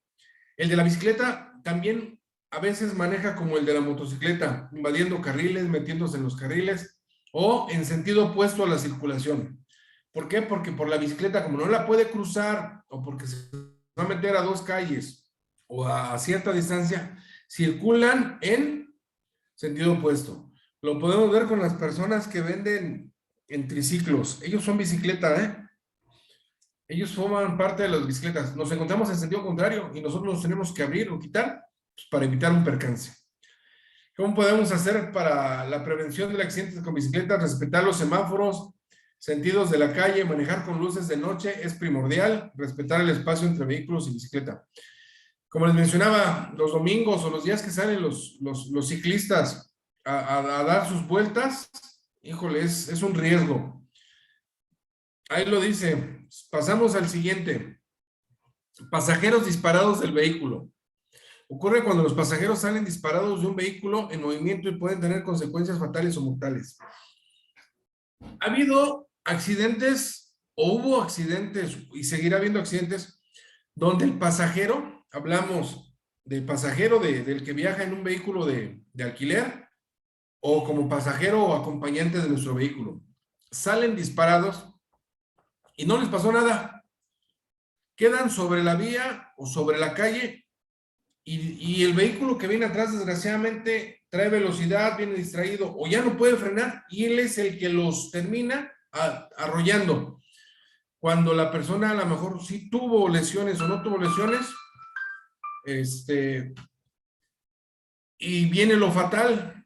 El de la bicicleta también a veces maneja como el de la motocicleta, invadiendo carriles, metiéndose en los carriles o en sentido opuesto a la circulación. ¿Por qué? Porque por la bicicleta, como no la puede cruzar o porque se va a meter a dos calles o a cierta distancia, circulan en sentido opuesto. Lo podemos ver con las personas que venden en triciclos. Ellos son bicicleta, ¿eh? Ellos forman parte de las bicicletas. Nos encontramos en sentido contrario y nosotros nos tenemos que abrir o quitar para evitar un percance. ¿Cómo podemos hacer para la prevención de accidentes con bicicletas? Respetar los semáforos, sentidos de la calle, manejar con luces de noche es primordial, respetar el espacio entre vehículos y bicicleta. Como les mencionaba, los domingos o los días que salen los ciclistas a dar sus vueltas, híjole, es un riesgo. Ahí lo dice. Pasamos al siguiente. Pasajeros disparados del vehículo. Ocurre cuando los pasajeros salen disparados de un vehículo en movimiento y pueden tener consecuencias fatales o mortales. Ha habido accidentes o hubo accidentes y seguirá habiendo accidentes donde el pasajero, hablamos del pasajero del que viaja en un vehículo de alquiler o como pasajero o acompañante de nuestro vehículo, salen disparados y no les pasó nada. Quedan sobre la vía o sobre la calle y el vehículo que viene atrás, desgraciadamente, trae velocidad, viene distraído, o ya no puede frenar, y él es el que los termina arrollando. Cuando la persona a lo mejor sí tuvo lesiones o no tuvo lesiones, y viene lo fatal,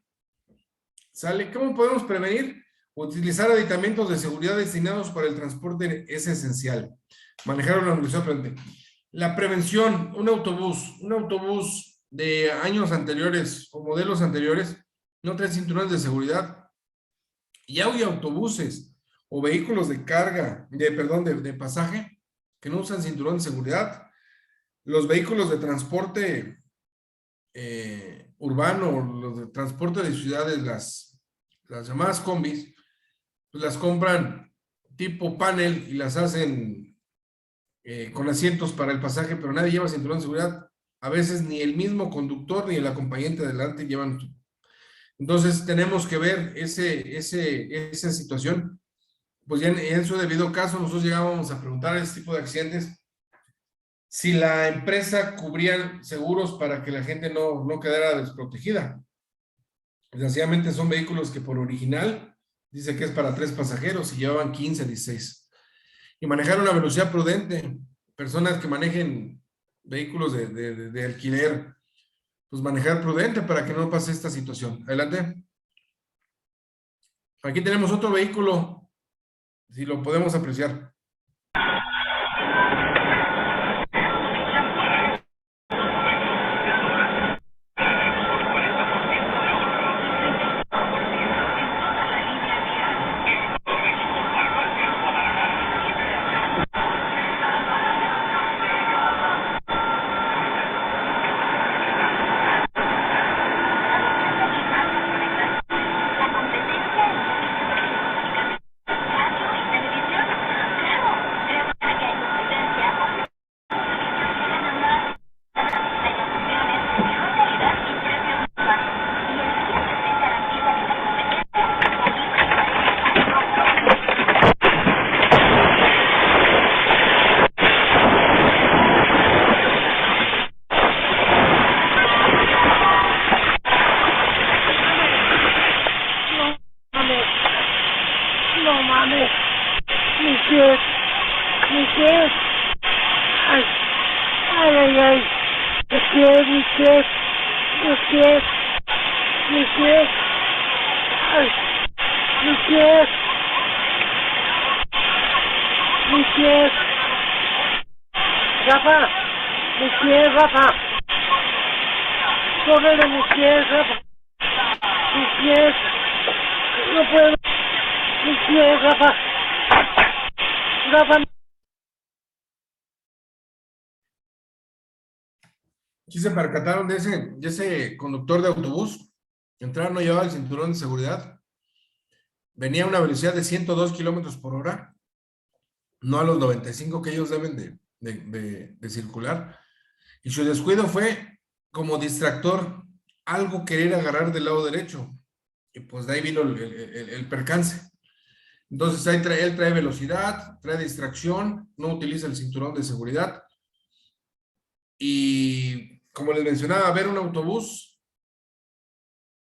¿sale? ¿Cómo podemos prevenir? Utilizar aditamentos de seguridad destinados para el transporte es esencial. Manejar una velocidad prudente. La prevención, un autobús de años anteriores o modelos anteriores no trae cinturones de seguridad. Y hay autobuses o vehículos de carga, de pasaje que no usan cinturón de seguridad. Los vehículos de transporte urbano, los de transporte de ciudades, las llamadas combis, pues las compran tipo panel y las hacen con asientos para el pasaje, pero nadie lleva cinturón de seguridad. A veces ni el mismo conductor ni el acompañante delante llevan. Entonces tenemos que ver esa situación. Pues ya en su debido caso, nosotros llegábamos a preguntar a este tipo de accidentes si la empresa cubría seguros para que la gente no quedara desprotegida. Desgraciadamente son vehículos que por original dice que es para 3 pasajeros y llevaban 15, 16. Y manejar una velocidad prudente. Personas que manejen vehículos de alquiler, pues manejar prudente para que no pase esta situación. Adelante. Aquí tenemos otro vehículo, si lo podemos apreciar. Rafa, córrele mis pies, Rafa, mis pies, no puedo, mis pies, Rafa, Rafa. Aquí se percataron de ese conductor de autobús. Entraron, no llevaba el cinturón de seguridad. Venía a una velocidad de 102 kilómetros por hora, no a los 95 que ellos deben de circular. Y su descuido fue como distractor, algo querer agarrar del lado derecho. Y pues de ahí vino el percance. Entonces ahí él trae velocidad, trae distracción, no utiliza el cinturón de seguridad. Y como les mencionaba, ver un autobús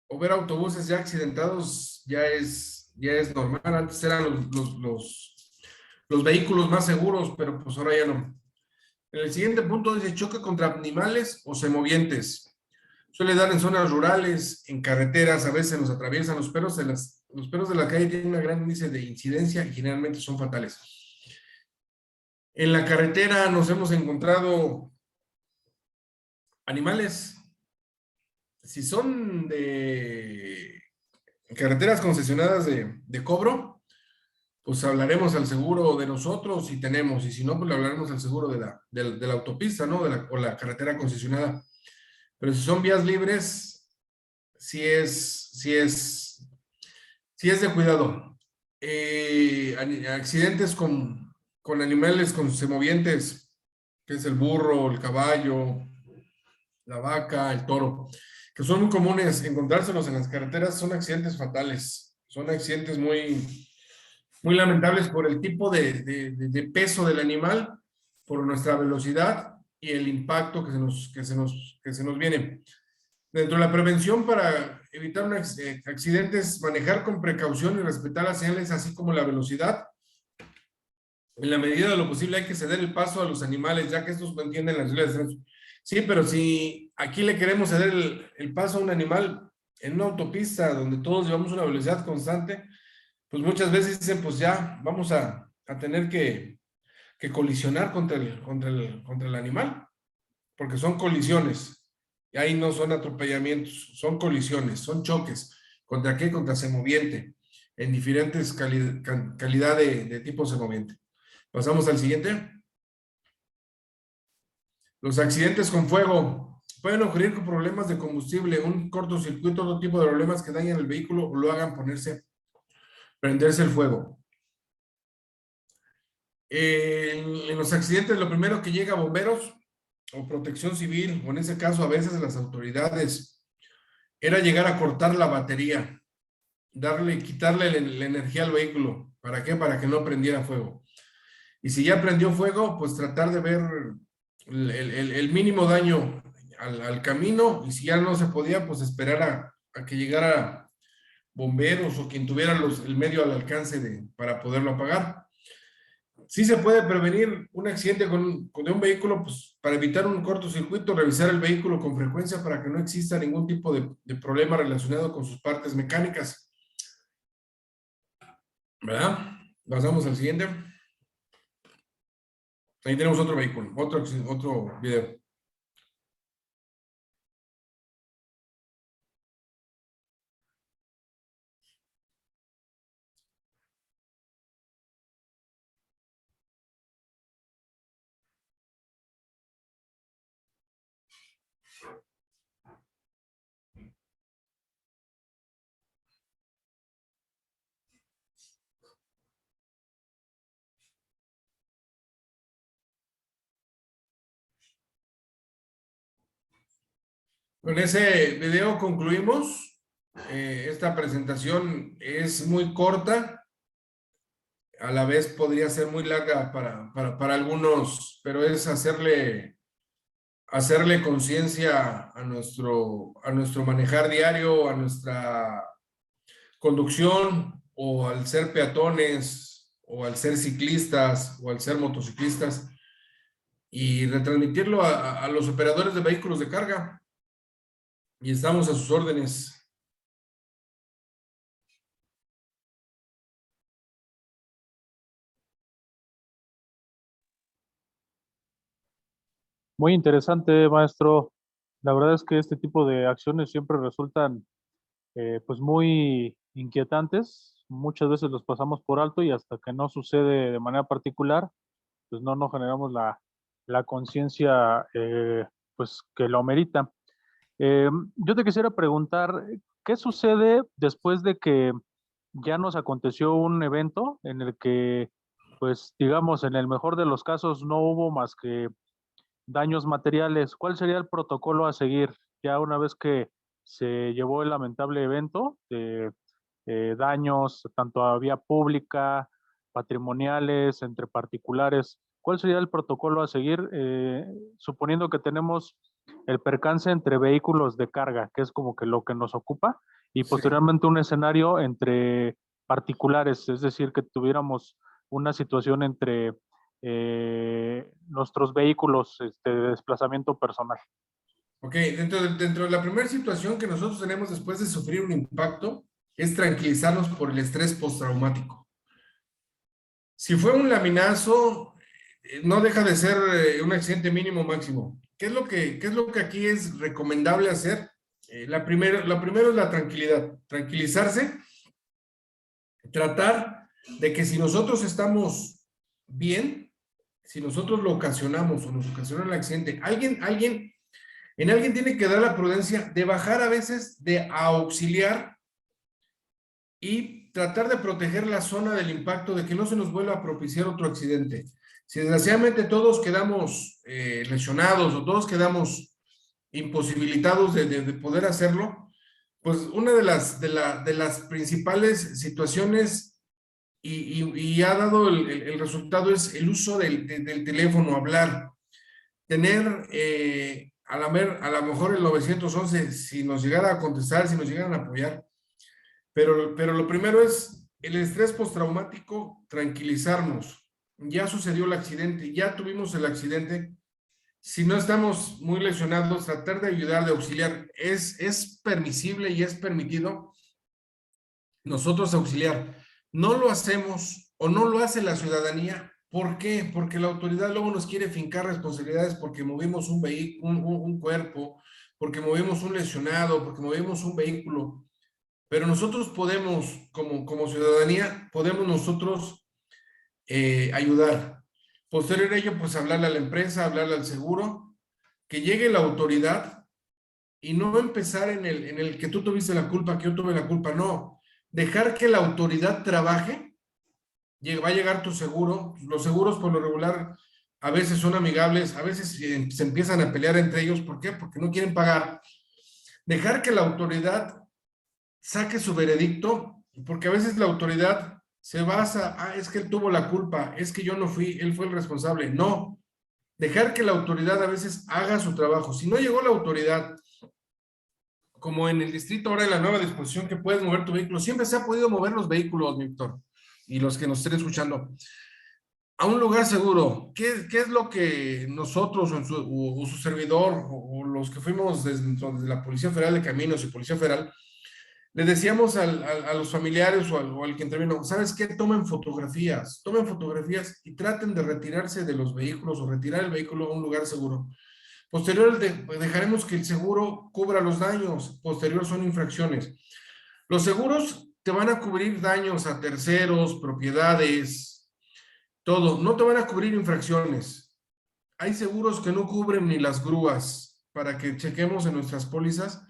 o ver autobuses ya accidentados ya es normal. Antes eran los vehículos más seguros, pero pues ahora ya no. En el siguiente punto dice choque contra animales o semovientes. Suele dar en zonas rurales, en carreteras, a veces nos atraviesan. Los perros de la calle tienen un gran índice de incidencia y generalmente son fatales. En la carretera nos hemos encontrado animales. Si son de carreteras concesionadas de cobro, pues hablaremos al seguro de nosotros si tenemos, y si no, pues le hablaremos al seguro de la autopista, ¿no? O la carretera concesionada. Pero si son vías libres, sí es de cuidado. Accidentes con animales con semovientes, que es el burro, el caballo, la vaca, el toro, que son muy comunes encontrárselos en las carreteras, son accidentes fatales, son accidentes muy lamentables por el tipo de peso del animal, por nuestra velocidad y el impacto que se nos viene. Dentro de la prevención para evitar accidentes, manejar con precaución y respetar las señales, así como la velocidad. En la medida de lo posible hay que ceder el paso a los animales, ya que estos no entienden las reglas de tránsito. Sí, pero si aquí le queremos ceder el paso a un animal en una autopista donde todos llevamos una velocidad constante, pues muchas veces dicen, pues ya vamos a tener que colisionar contra el animal, porque son colisiones, y ahí no son atropellamientos, son colisiones, son choques. ¿Contra qué? Contra semoviente, en diferentes calidad de tipo semoviente. Pasamos al siguiente. Los accidentes con fuego pueden ocurrir con problemas de combustible, un cortocircuito, otro tipo de problemas que dañan el vehículo o lo hagan prenderse el fuego. En los accidentes, lo primero que llega a bomberos o protección civil, o en ese caso a veces las autoridades, era llegar a cortar la batería, quitarle la energía al vehículo. ¿Para qué? Para que no prendiera fuego. Y si ya prendió fuego, pues tratar de ver el mínimo daño al camino, y si ya no se podía, pues esperar a que llegara bomberos o quien tuviera el medio al alcance para poderlo apagar. Sí se puede prevenir un accidente de un vehículo, pues para evitar un cortocircuito, revisar el vehículo con frecuencia para que no exista ningún tipo de problema relacionado con sus partes mecánicas. ¿Verdad? Pasamos al siguiente. Ahí tenemos otro vehículo, otro video. Con ese video concluimos. Esta presentación es muy corta. A la vez podría ser muy larga para algunos, pero es hacerle conciencia a nuestro manejar diario, a nuestra conducción, o al ser peatones, o al ser ciclistas, o al ser motociclistas, y retransmitirlo a los operadores de vehículos de carga. Y estamos a sus órdenes. Muy interesante, maestro. La verdad es que este tipo de acciones siempre resultan pues muy inquietantes. Muchas veces los pasamos por alto y hasta que no sucede de manera particular, pues no generamos la conciencia pues que lo amerita. Yo te quisiera preguntar, ¿qué sucede después de que ya nos aconteció un evento en el que, pues digamos, en el mejor de los casos no hubo más que daños materiales? ¿Cuál sería el protocolo a seguir ya una vez que se llevó el lamentable evento de daños tanto a vía pública, patrimoniales, entre particulares? ¿Cuál sería el protocolo a seguir suponiendo que tenemos el percance entre vehículos de carga, que es como que lo que nos ocupa, y posteriormente un escenario entre particulares, es decir, que tuviéramos una situación entre nuestros vehículos de desplazamiento personal? Ok, dentro de la primera situación que nosotros tenemos después de sufrir un impacto, es tranquilizarnos por el estrés postraumático. Si fue un laminazo, no deja de ser un accidente mínimo máximo. ¿Qué es lo que aquí es recomendable hacer? Lo primero es la tranquilidad. Tranquilizarse, tratar de que si nosotros estamos bien, si nosotros lo ocasionamos o nos ocasiona el accidente, alguien tiene que dar la prudencia de bajar a veces, de auxiliar y tratar de proteger la zona del impacto, de que no se nos vuelva a propiciar otro accidente. Si desgraciadamente todos quedamos lesionados o todos quedamos imposibilitados de poder hacerlo, pues una de las principales situaciones y ha dado el resultado es el uso del teléfono, hablar. tener a lo mejor el 911, si nos llegara a contestar, si nos llegaran a apoyar, pero lo primero es el estrés postraumático, tranquilizarnos. Ya sucedió el accidente, ya tuvimos el accidente. Si no estamos muy lesionados, tratar de ayudar, de auxiliar. Es permisible y es permitido nosotros auxiliar. No lo hacemos o no lo hace la ciudadanía. ¿Por qué? Porque la autoridad luego nos quiere fincar responsabilidades porque movimos un vehículo, un cuerpo, porque movimos un lesionado, porque movimos un vehículo. Pero nosotros podemos, como ciudadanía, podemos nosotros ayudar. Posterior a ello, pues hablarle a la empresa, hablarle al seguro, que llegue la autoridad y no empezar en el que tú tuviste la culpa, que yo tuve la culpa, no. Dejar que la autoridad trabaje, va a llegar tu seguro. Los seguros por lo regular a veces son amigables, a veces se empiezan a pelear entre ellos. ¿Por qué? Porque no quieren pagar. Dejar que la autoridad saque su veredicto, porque a veces la autoridad se basa, es que él tuvo la culpa, es que yo no fui, él fue el responsable. No, dejar que la autoridad a veces haga su trabajo. Si no llegó la autoridad, como en el distrito ahora en la nueva disposición que puedes mover tu vehículo, siempre se ha podido mover los vehículos, Víctor, y los que nos estén escuchando, a un lugar seguro. ¿Qué es lo que nosotros o su servidor o los que fuimos desde la Policía Federal de Caminos y Policía Federal, le decíamos a los familiares o al que intervino, ¿sabes qué? Tomen fotografías y traten de retirarse de los vehículos o retirar el vehículo a un lugar seguro. Posterior, dejaremos que el seguro cubra los daños. Posterior son infracciones. Los seguros te van a cubrir daños a terceros, propiedades, todo. No te van a cubrir infracciones. Hay seguros que no cubren ni las grúas, para que chequemos en nuestras pólizas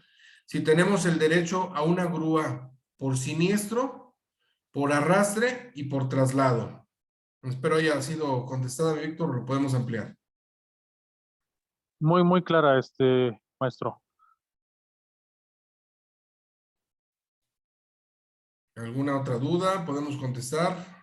si tenemos el derecho a una grúa por siniestro, por arrastre y por traslado. Espero haya sido contestada, Víctor, lo podemos ampliar. Muy, muy clara, maestro. ¿Alguna otra duda? ¿Podemos contestar?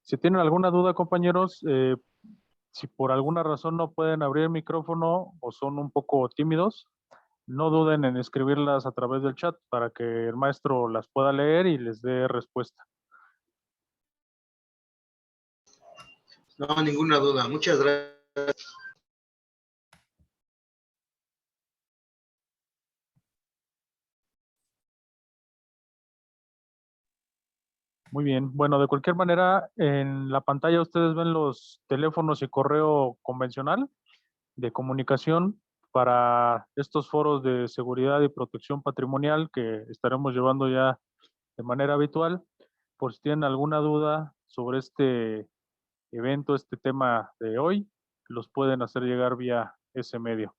Si tienen alguna duda, compañeros, si por alguna razón no pueden abrir el micrófono o son un poco tímidos, no duden en escribirlas a través del chat para que el maestro las pueda leer y les dé respuesta. No, ninguna duda. Muchas gracias. Muy bien. Bueno, de cualquier manera, en la pantalla ustedes ven los teléfonos y correo convencional de comunicación para estos foros de seguridad y protección patrimonial que estaremos llevando ya de manera habitual. Por si tienen alguna duda sobre este evento, este tema de hoy, los pueden hacer llegar vía ese medio.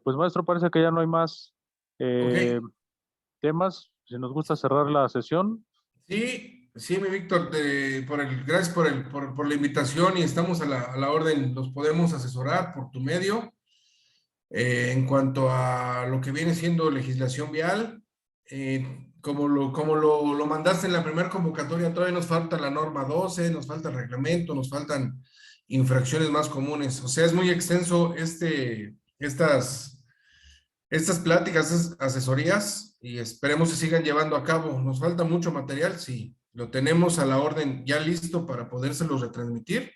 Pues maestro, parece que ya no hay más temas. Si nos gusta cerrar la sesión. Sí, mi Víctor, gracias por la invitación y estamos a la orden. Los podemos asesorar por tu medio en cuanto a lo que viene siendo legislación vial. Como lo mandaste en la primera convocatoria, todavía nos falta la norma 12, nos falta el reglamento, nos faltan infracciones más comunes. O sea, es muy extenso estas pláticas, estas asesorías, y esperemos se sigan llevando a cabo. Nos falta mucho material, sí, lo tenemos a la orden ya listo para podérselos retransmitir.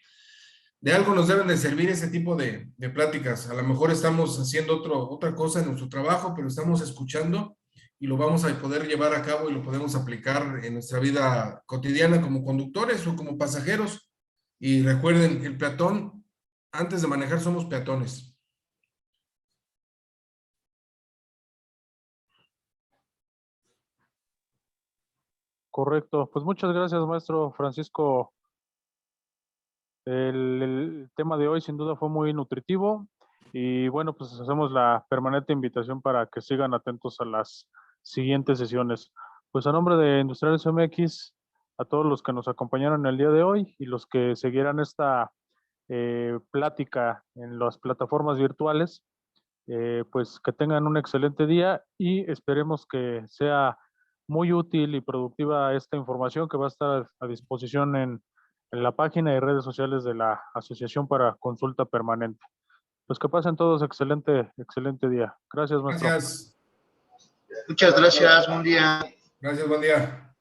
De algo nos deben de servir ese tipo de pláticas. A lo mejor estamos haciendo otra cosa en nuestro trabajo, pero estamos escuchando y lo vamos a poder llevar a cabo y lo podemos aplicar en nuestra vida cotidiana como conductores o como pasajeros. Y recuerden, el peatón, antes de manejar somos peatones. Correcto. Pues muchas gracias, maestro Francisco. El tema de hoy sin duda fue muy nutritivo y bueno, pues hacemos la permanente invitación para que sigan atentos a las siguientes sesiones. Pues a nombre de Industriales MX, a todos los que nos acompañaron el día de hoy y los que seguirán esta plática en las plataformas virtuales, pues que tengan un excelente día y esperemos que sea muy útil y productiva esta información que va a estar a disposición en la página y redes sociales de la Asociación para Consulta Permanente. Pues que pasen todos excelente día. Gracias, maestro. Gracias. Muchas gracias, buen día. Gracias, buen día.